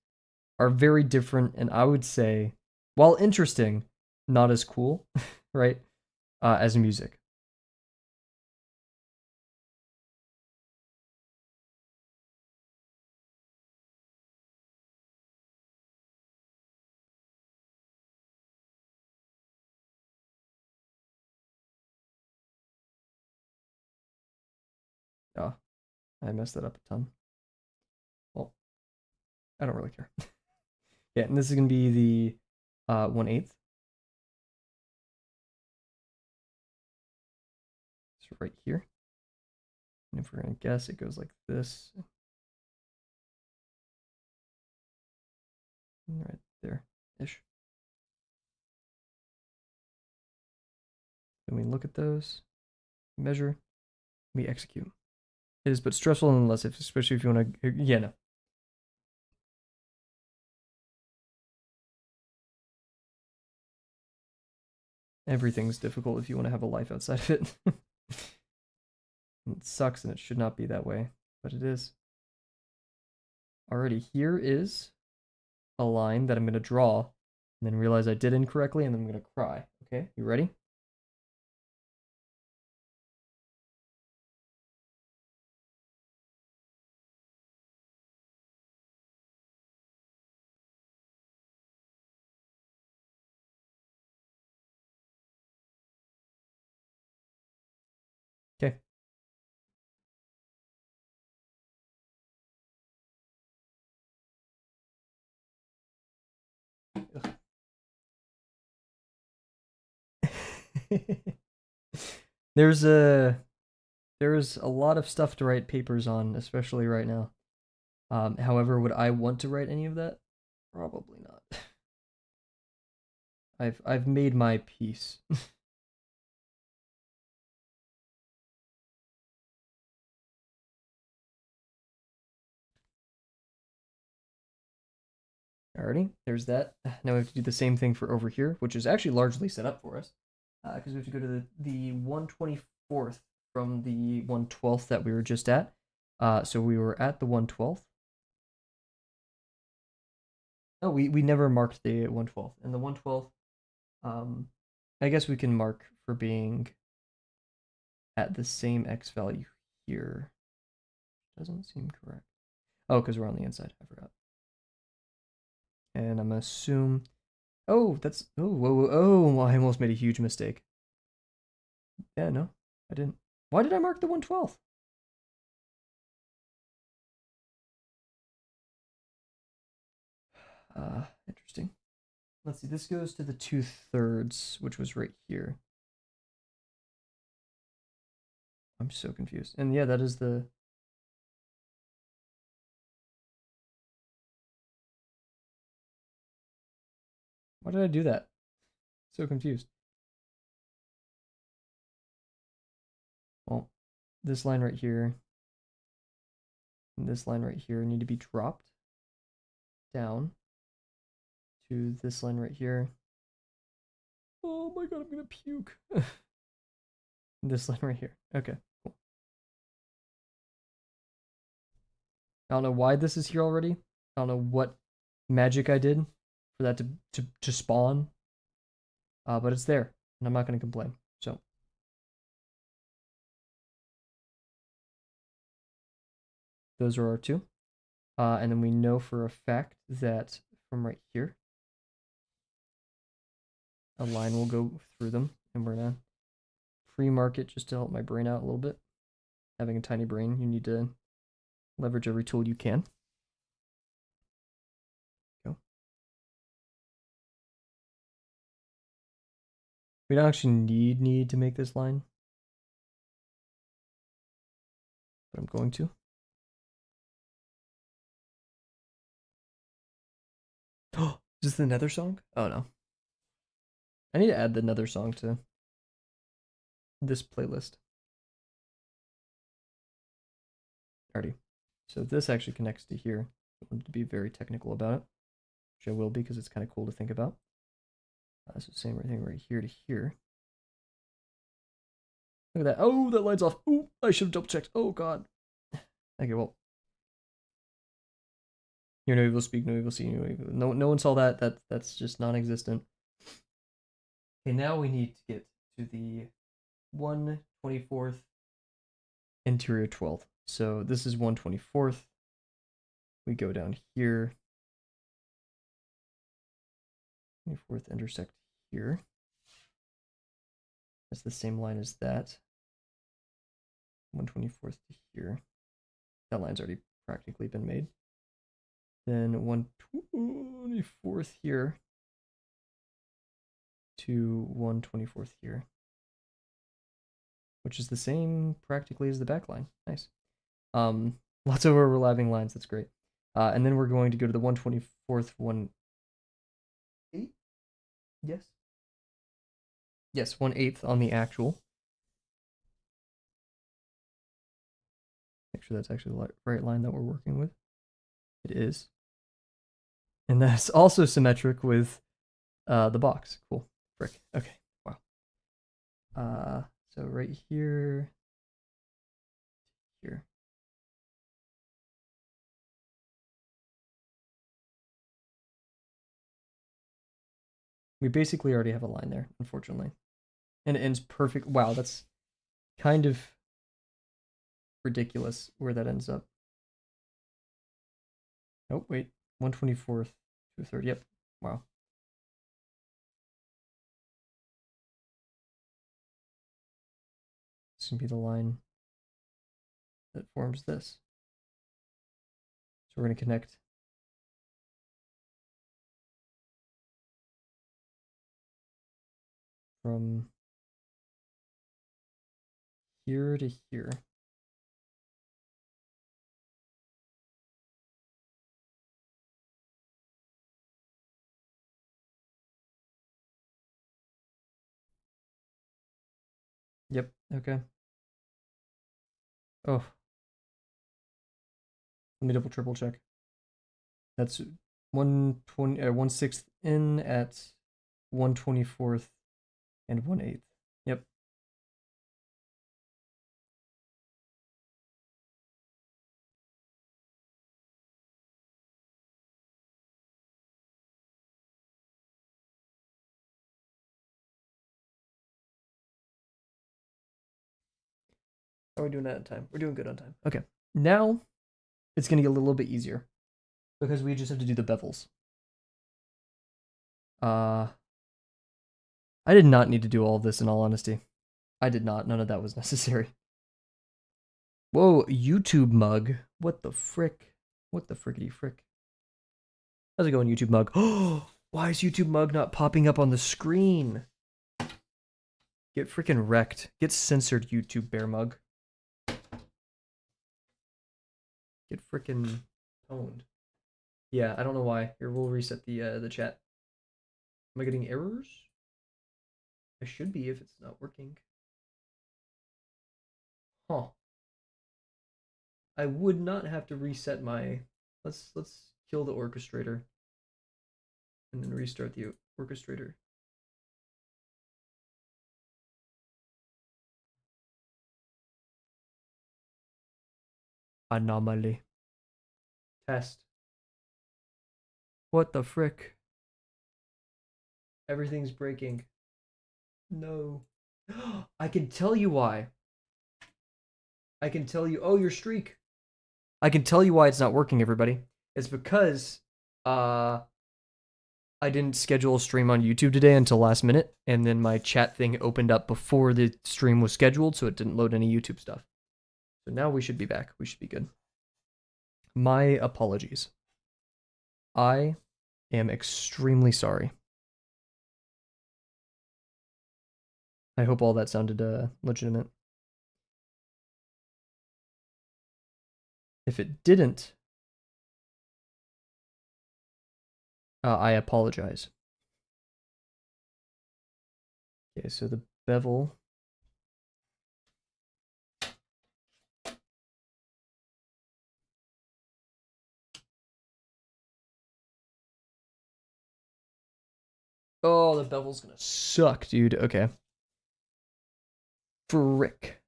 are very different, and I would say, while interesting, not as cool, right? As music. Oh, I messed that up a ton. Well, I don't really care. Yeah, and this is gonna be the 1/8. So right here. And if we're gonna guess, it goes like this. Right there ish. Then we look at those, measure, we execute. It is but stressful nonetheless, especially if you want to. Yeah, no. Everything's difficult if you want to have a life outside of it. It sucks and it should not be that way, but it is. Alrighty, here is a line that I'm going to draw and then realize I did incorrectly and then I'm going to cry. Okay, you ready? Okay. there's a there's a lot of stuff to write papers on, especially right now. However, would I want to write any of that? Probably not. I've made my peace. Alrighty, there's that. Now we have to do the same thing for over here, which is actually largely set up for us. Because we have to go to the 124th from the 112th that we were just at. So we were at the 112th. Oh, we never marked the 112th. And the 112th, I guess we can mark for being at the same x value here. Doesn't seem correct. Oh, because we're on the inside. I forgot. And I'm gonna assume. Oh, that's. Oh, whoa, whoa, oh! I almost made a huge mistake. Yeah, no, I didn't. Why did I mark the 112th? Interesting. Let's see. This goes to the 2/3, which was right here. I'm so confused. And yeah, that is the. Why did I do that? So confused. Well, this line right here and this line right here need to be dropped down to this line right here. Oh my god, I'm gonna puke. This line right here. Okay, cool. I don't know why this is here already. I don't know what magic I did for that to spawn. But it's there, and I'm not gonna complain. So those are our two. And then we know for a fact that from right here, a line will go through them, and we're gonna pre-mark it just to help my brain out a little bit. Having a tiny brain, you need to leverage every tool you can. Go. We don't actually need to make this line, but I'm going to. Oh, is this the Nether song? Oh no. I need to add the Nether song to this playlist. Alrighty. So this actually connects to here. I wanted to be very technical about it, which I will be because it's kind of cool to think about. So same thing right here to here. Look at that. Oh, that line's off. Oh, I should have double checked. Oh god. Okay, well. Hear no evil, speak no evil, see no evil. No one saw that. That's just non-existent. Okay, now we need to get to the 124th interior 12th. So this is 124th. We go down here. 24th intersect here. That's the same line as that. 124th to here. That line's already practically been made. Then 124th here to 124th here, which is the same practically as the back line. Nice. Lots of overlapping lines. That's great. And then we're going to go to the 124th 1/8. Yes. Yes, 1/8 on the actual. Make sure that's actually the right line that we're working with. It is. And that's also symmetric with the box. Cool. Frick. Okay. Wow. So right here. Here. We basically already have a line there, unfortunately. And it ends perfect. Wow, that's kind of ridiculous where that ends up. Oh, wait. 124th, 2/3. Yep. Wow. This can be the line that forms this. So we're going to connect from here to here. Yep. Okay. Oh. Let me double triple check. That's 1/6 in at 1/24 and 1/8. Yep. How are we doing that on time? We're doing good on time. Okay. Now it's gonna get a little bit easier because we just have to do the bevels. I did not need to do all of this in all honesty. I did not. None of that was necessary. Whoa, YouTube mug. What the frick? What the frickety frick? How's it going, YouTube mug? Oh, why is YouTube mug not popping up on the screen? Get freaking wrecked. Get censored, YouTube bear mug. Get freaking pwned. Yeah, I don't know why. Here, we'll reset the chat. Am I getting errors? I should be if it's not working. Huh. I would not have to reset my. Let's kill the orchestrator and then restart the orchestrator. Anomaly. Test. What the frick? Everything's breaking. No. I can tell you why. I can tell you. Oh, your streak. I can tell you why it's not working, everybody. It's because I didn't schedule a stream on YouTube today until last minute, and then my chat thing opened up before the stream was scheduled, so it didn't load any YouTube stuff. So now we should be back. We should be good. My apologies. I am extremely sorry. I hope all that sounded legitimate. If it didn't, I apologize. Okay, so the bevel. Oh, the bevel's gonna suck, dude. Okay. Frick.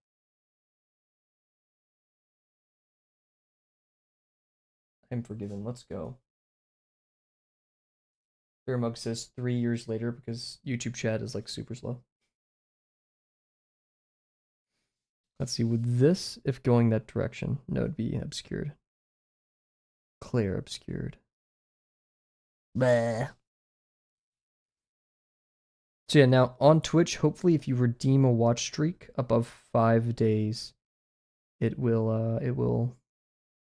I'm forgiven. Let's go. Fairmug says 3 years later because YouTube chat is like super slow. Let's see, with this, if going that direction, no, it'd be obscured. Clear obscured. Bleh. So yeah, now on Twitch, hopefully if you redeem a watch streak above 5 days, it will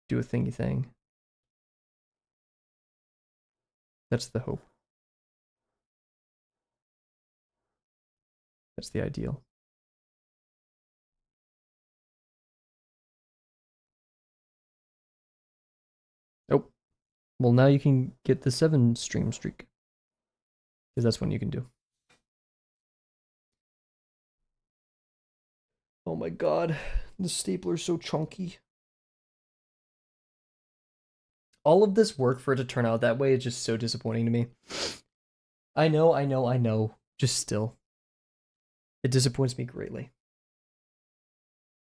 do a thingy thing. That's the hope. That's the ideal. Oh, well now you can get the 7 stream streak. Because that's one you can do. Oh my god, the stapler's so chunky. All of this work for it to turn out that way is just so disappointing to me. I know. Just still. It disappoints me greatly.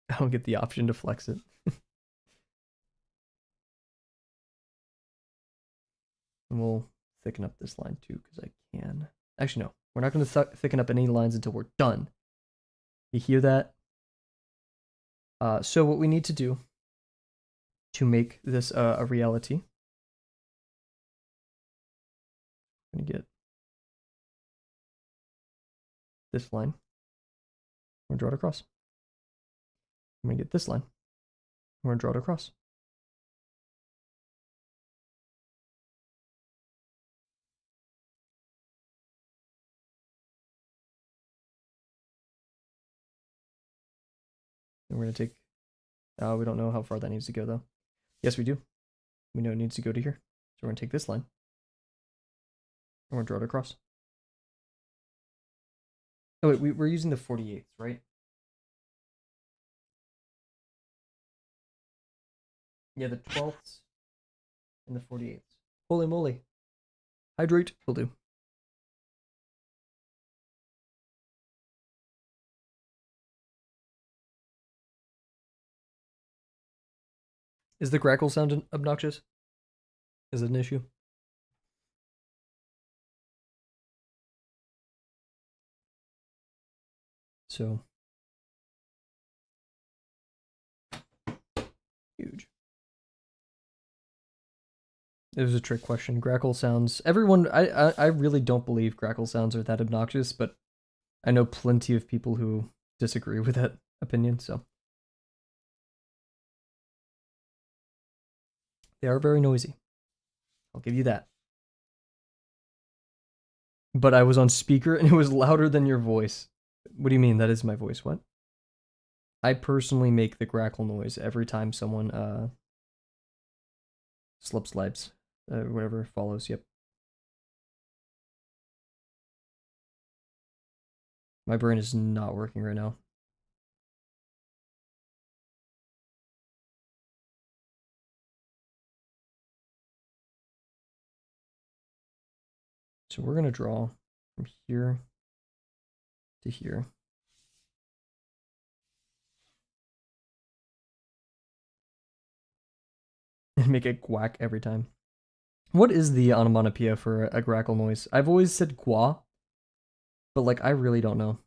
I don't get the option to flex it. And we'll thicken up this line too, because I can. Actually, no. We're not going to thicken up any lines until we're done. You hear that? So what we need to do to make this a reality, I'm going to get this line. We're going to draw it across. I'm going to get this line. We're going to draw it across. And we're going to take, we don't know how far that needs to go though. Yes, we do. We know it needs to go to here. So we're going to take this line. And we're going to draw it across. Oh wait, we're using the 48ths, right? Yeah, the 12ths and the 48ths. Holy moly. Hydrate will do. Is the crackle sound obnoxious? Is it an issue? So huge. It was a trick question. Crackle sounds. Everyone, I really don't believe crackle sounds are that obnoxious, but I know plenty of people who disagree with that opinion. So they are very noisy. I'll give you that. But I was on speaker and it was louder than your voice. What do you mean? That is my voice. What? I personally make the crackle noise every time someone slips, whatever follows. Yep. My brain is not working right now. So we're gonna draw from here to here. And make it quack every time. What is the onomatopoeia for a crackle noise? I've always said qua, but like I really don't know.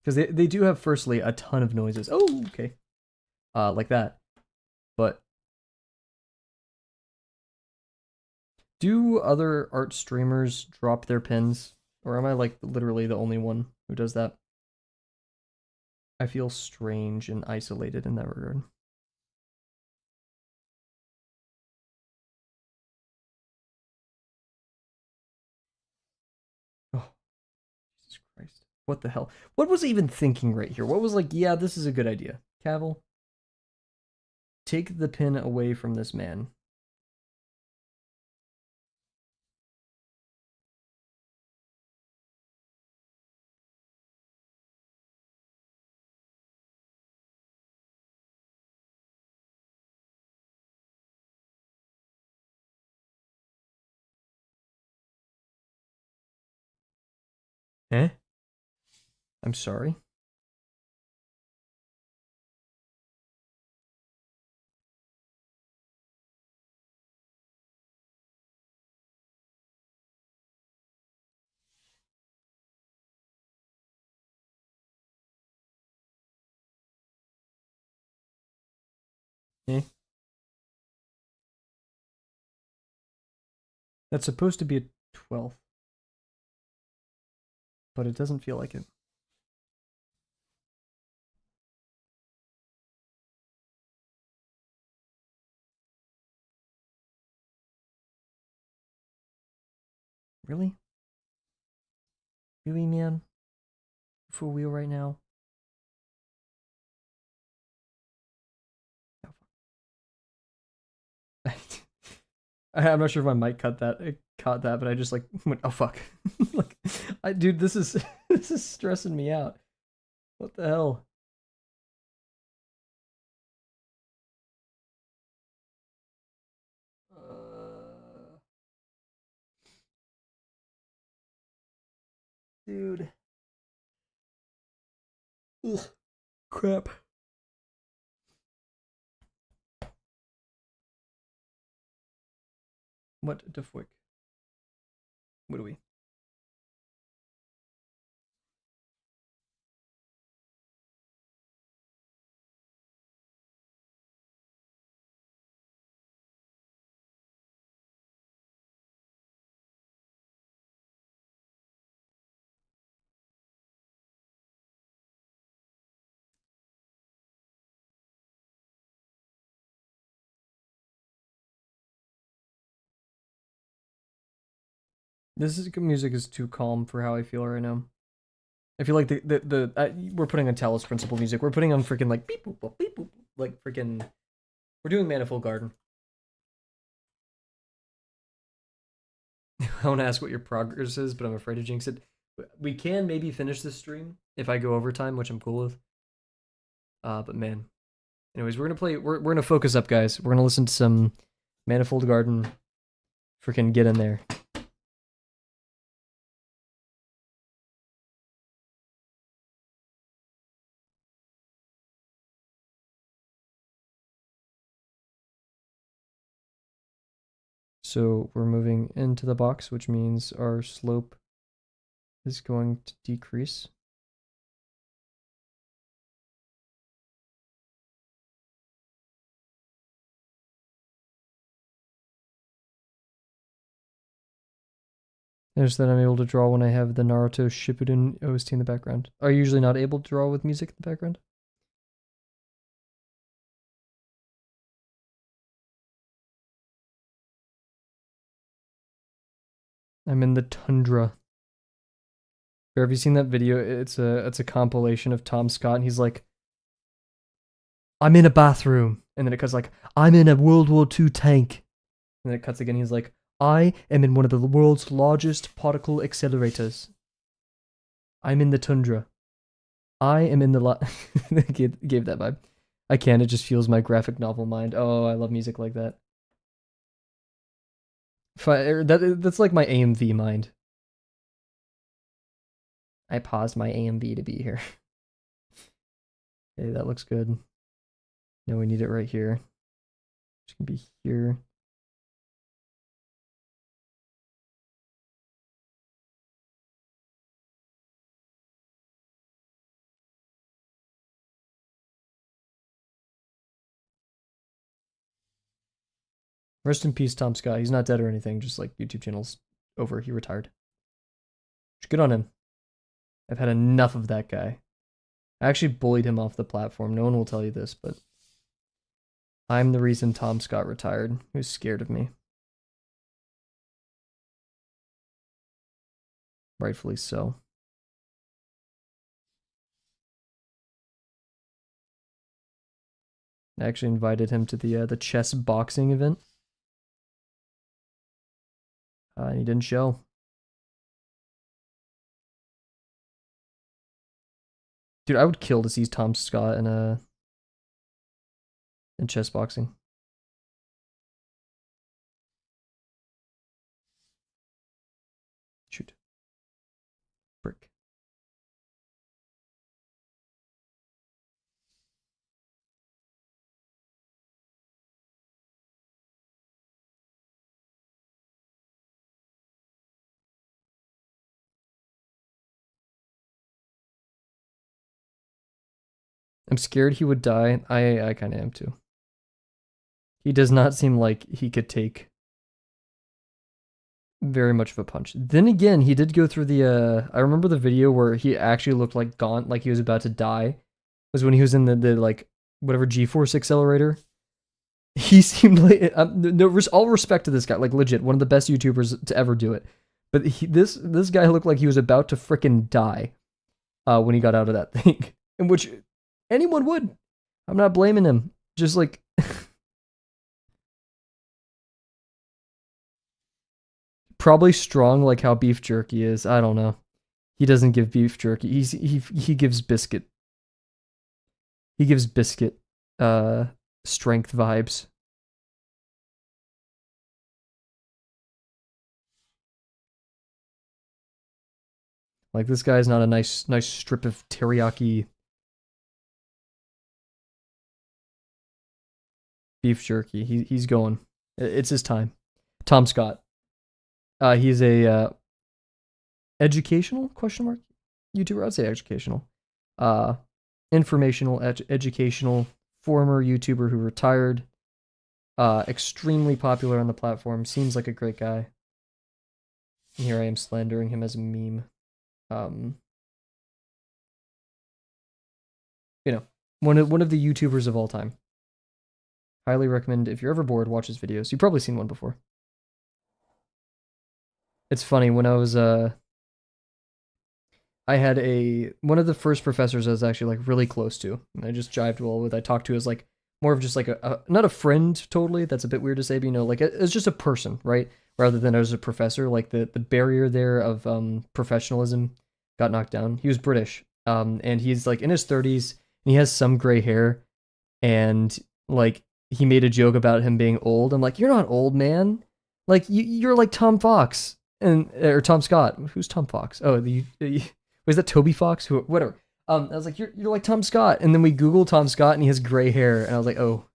Because they do have firstly a ton of noises. Oh, okay. Like that. But do other art streamers drop their pins? Or am I like literally the only one who does that? I feel strange and isolated in that regard. Oh, Jesus Christ. What the hell? What was I even thinking right here? What was like, yeah, this is a good idea. Kavel, take the pin away from this man. Eh? I'm sorry. Eh? That's supposed to be a 12th. But it doesn't feel like it. Really? Really, man? For real right now? I'm not sure if my mic cut that. It caught that, but I just like went, oh fuck. Like, dude, this is this is stressing me out. What the hell? Dude. Ugh, crap. What the fuck? What do we? Music is too calm for how I feel right now. I feel like we're putting on Talos Principle music. We're putting on freaking like beep boop boop beep boop, like freaking. We're doing Manifold Garden. I want to ask what your progress is, but I'm afraid to jinx it. We can maybe finish this stream if I go overtime, which I'm cool with. But man, anyways, we're gonna play. We're gonna focus up, guys. We're gonna listen to some Manifold Garden Freaking get in there. So we're moving into the box, which means our slope is going to decrease. Notice that I'm able to draw when I have the Naruto Shippuden OST in the background. Are you usually not able to draw with music in the background? I'm in the tundra. Have you seen that video? It's a compilation of Tom Scott, and he's like, "I'm in a bathroom," and then it cuts like, "I'm in a World War II tank," and then it cuts again. He's like, "I am in one of the world's largest particle accelerators. I'm in the tundra. I am in the gave that vibe. I can't. It just fuels my graphic novel mind. Oh, I love music like that. That's like my AMV mind. I paused my AMV to be here. Okay, that looks good. No, we need it right here. It's gonna be here. Rest in peace, Tom Scott. He's not dead or anything. Just like YouTube channel's over. He retired. Good on him. I've had enough of that guy. I actually bullied him off the platform. No one will tell you this, but I'm the reason Tom Scott retired. He was scared of me. Rightfully so. I actually invited him to the chess boxing event. And he didn't show. Dude, I would kill to see Tom Scott in chess boxing. Shoot. Brick. I'm scared he would die. I kind of am too. He does not seem like he could take very much of a punch. Then again, he did go through the I remember the video where he actually looked like gaunt, like he was about to die. Was when he was in the like whatever G-force accelerator. He seemed like no, all respect to this guy, like legit one of the best YouTubers to ever do it. But this guy looked like he was about to fricking die when he got out of that thing, in which anyone would. I'm not blaming him. Just like probably strong, like how beef jerky is. I don't know. He doesn't give beef jerky. He gives biscuit. He gives biscuit strength vibes. Like this guy's not a nice strip of teriyaki beef jerky. He's going. It's his time. Tom Scott. He's a educational question mark YouTuber. I'd say educational. Informational, educational, former YouTuber who retired. Extremely popular on the platform. Seems like a great guy. And here I am slandering him as a meme. You know, one of the YouTubers of all time. Highly recommend if you're ever bored, watch his videos. You've probably seen one before. It's funny when I was I had one of the first professors I was actually like really close to, and I just jived well with. I talked to as like more of just like a not a friend totally. That's a bit weird to say, but you know, like as just a person, right? Rather than as a professor. Like the barrier there of professionalism got knocked down. He was British, and he's like in his 30s, and he has some gray hair, and like he made a joke about him being old. I'm like, you're not old, man. Like you're like Tom Fox and or Tom Scott. Who's Tom Fox? Oh, was that Toby Fox? Who? Whatever. I was like, you're like Tom Scott, and then we Googled Tom Scott, and he has gray hair, and I was like, oh.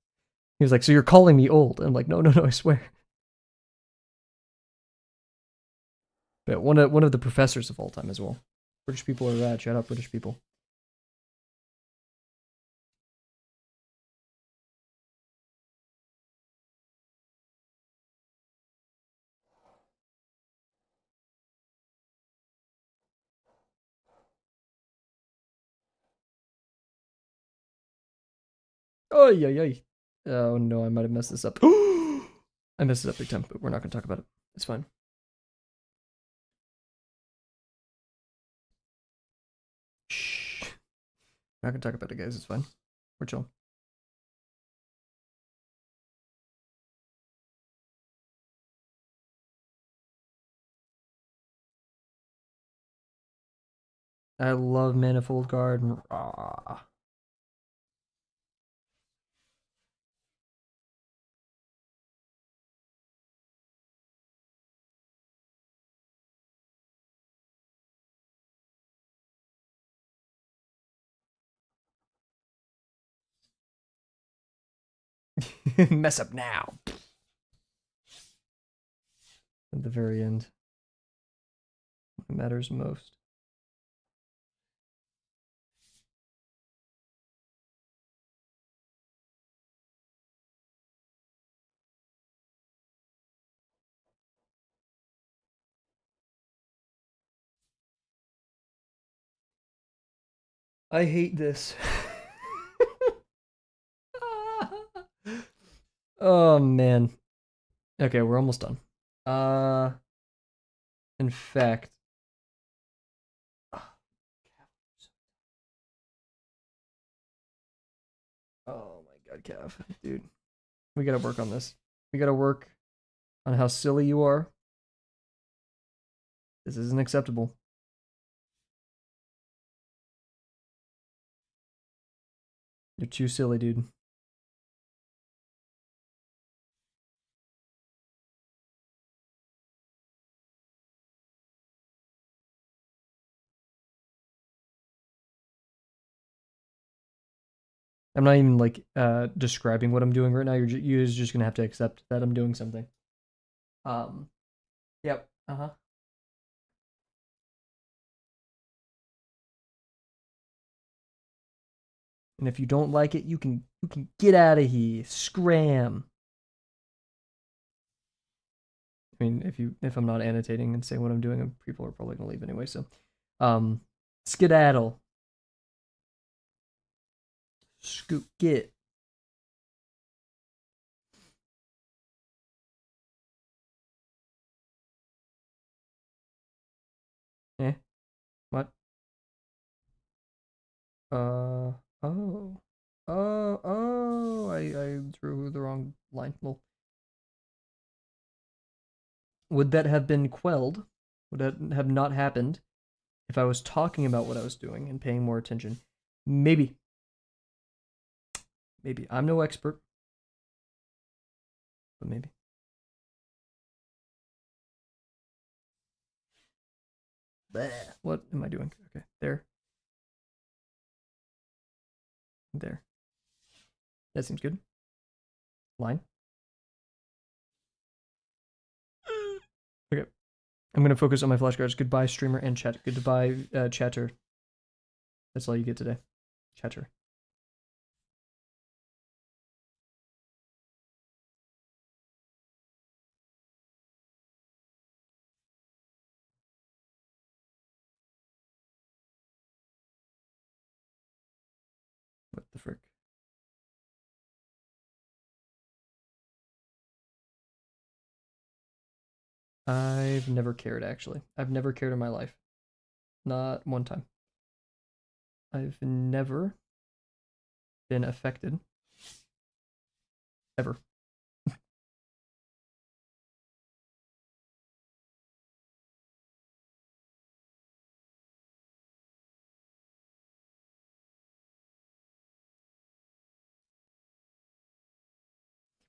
He was like, so you're calling me old? And I'm like, no, no, no, I swear. But one of the professors of all time as well. British people are rad. Shout out British people. Oh yeah, yeah. Oh no, I might have messed this up. I messed it up big time, but we're not gonna talk about it. It's fine. Shh. We're not gonna talk about it, guys. It's fine. We're chill. I love Manifold Garden. Ah. Mess up now. At the very end. What matters most. I hate this. Oh man. Okay, we're almost done. Uh in fact. Oh my god, Cav. Dude. We gotta work on this. We gotta work on how silly you are. This isn't acceptable. You're too silly, dude. I'm not even like describing what I'm doing right now. You're just gonna have to accept that I'm doing something. Um. Yep. Uh huh. And if you don't like it, you can get out of here. Scram. I mean, if I'm not annotating and saying what I'm doing, people are probably gonna leave anyway. So, um, skedaddle. Scoot. Get. Eh. What? Uh. Oh. Oh. Oh. I drew the wrong line. Well, would that have been quelled? Would that have not happened if I was talking about what I was doing and paying more attention? Maybe. Maybe. I'm no expert, but maybe. Bleh. What am I doing? Okay. There. There. That seems good. Line. Okay. I'm gonna focus on my flashcards. Goodbye, streamer and chat. Goodbye, chatter. That's all you get today. Chatter. What the frick? I've never cared, actually. I've never cared in my life. Not one time. I've never been affected. Ever.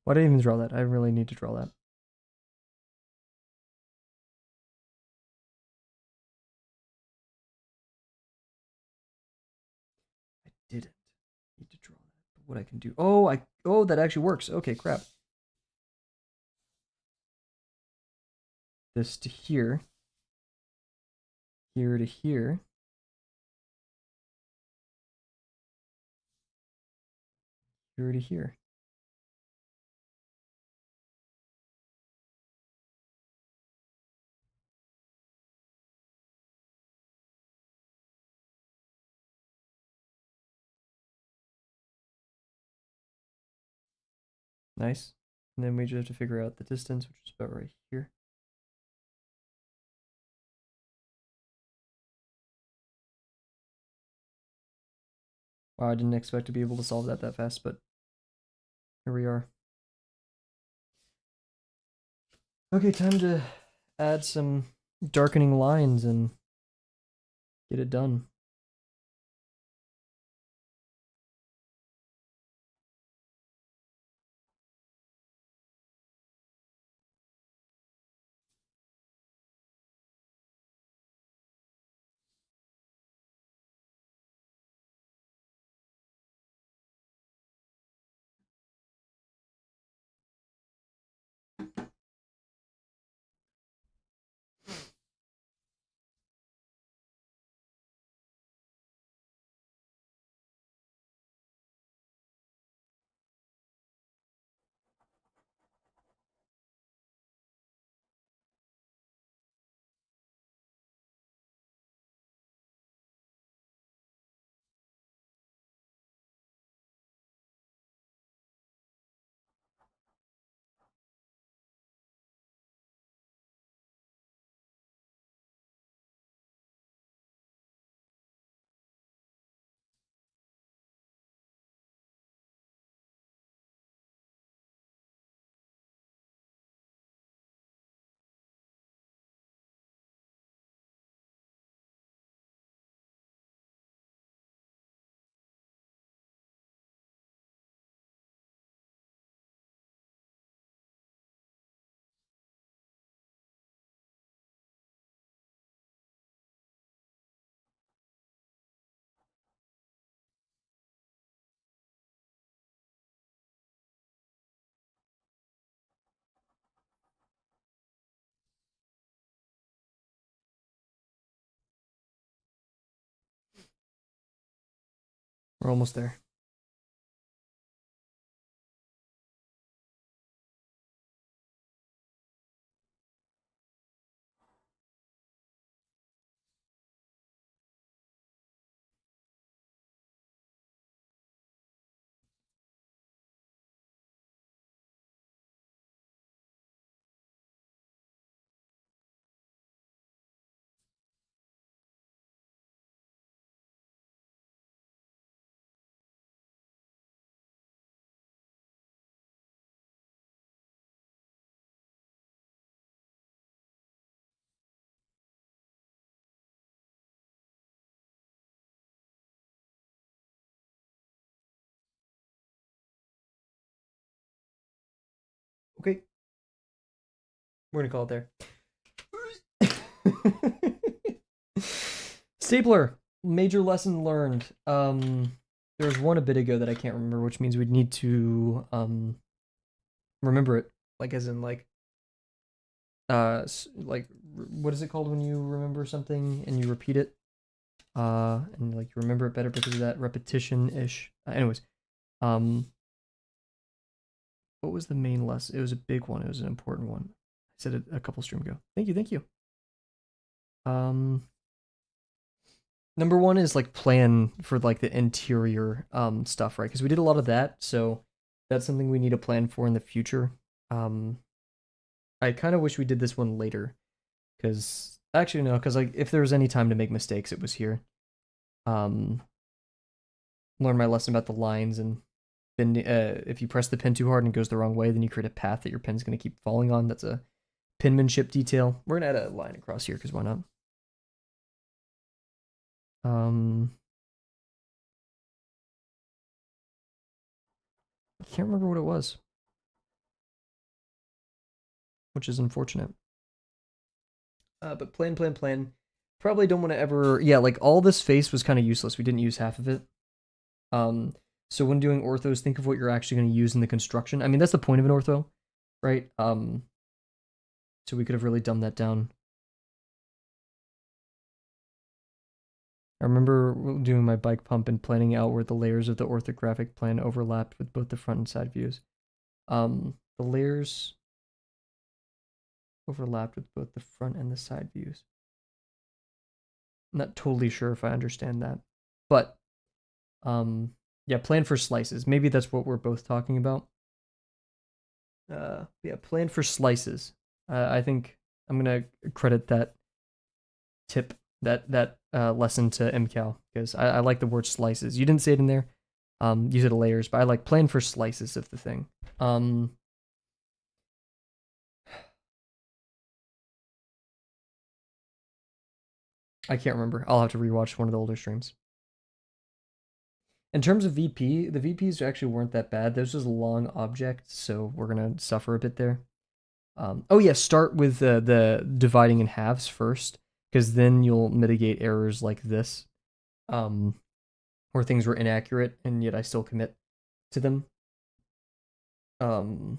Why did I even draw that? I really need to draw that. didn't need to draw that. But what I can do... Oh, that actually works. Okay, crap. This to here. Here to here. Here to here. Nice. And then we just have to figure out the distance, which is about right here. Wow, I didn't expect to be able to solve that fast, but here we are. Okay, time to add some darkening lines and get it done. We're almost there. Okay. We're gonna call it there. Stapler. Major lesson learned. There was one a bit ago that I can't remember, which means we'd need to remember it. Like as in like what is it called when you remember something and you repeat it? And like you remember it better because of that repetition-ish. Anyways, what was the main lesson? It was a big one. It was an important one. I said it a couple streams ago. Thank you. Number one is like plan for like the interior stuff, right? Because we did a lot of that, so that's something we need to plan for in the future. I kind of wish we did this one later, because actually no, because like if there was any time to make mistakes, it was here. Learn my lesson about the lines and bending. If you press the pin too hard and it goes the wrong way, then you create a path that your pin's gonna keep falling on. That's a penmanship detail. We're gonna add a line across here because why not? I can't remember what it was, which is unfortunate. But plan. Probably don't want to ever. Yeah, like all this face was kind of useless. We didn't use half of it. So when doing orthos, think of what you're actually going to use in the construction. I mean, that's the point of an ortho, right? So we could have really dumbed that down. I remember doing my bike pump and planning out where the layers of the orthographic plan overlapped with both the front and side views. The layers overlapped with both the front and the side views. I'm not totally sure if I understand that, but yeah, plan for slices. Maybe that's what we're both talking about. Yeah, plan for slices. I think I'm gonna credit that tip, that lesson to MCal, because I like the word slices. You didn't say it in there. You said layers, but I like plan for slices of the thing. I can't remember. I'll have to rewatch one of the older streams. In terms of VP, the VPs actually weren't that bad. There's just long objects, so we're gonna suffer a bit there. Oh yeah, start with the dividing in halves first, because then you'll mitigate errors like this, where things were inaccurate and yet I still commit to them. And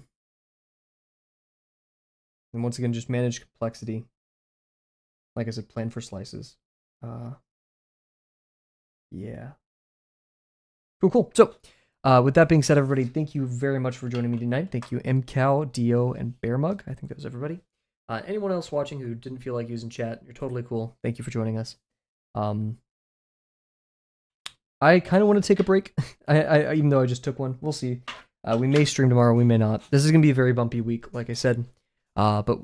once again, just manage complexity. Like I said, plan for slices. Yeah. Cool. So, with that being said, everybody, thank you very much for joining me tonight. Thank you, MCal, Dio, and Bearmug. I think that was everybody. Anyone else watching who didn't feel like using chat, you're totally cool. Thank you for joining us. I kind of want to take a break. I even though I just took one. We'll see. We may stream tomorrow. We may not. This is gonna be a very bumpy week, like I said. But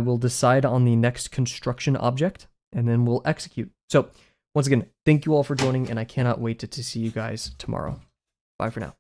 we'll decide on the next construction object, and then we'll execute. So, once again, thank you all for joining, and I cannot wait to see you guys tomorrow. Bye for now.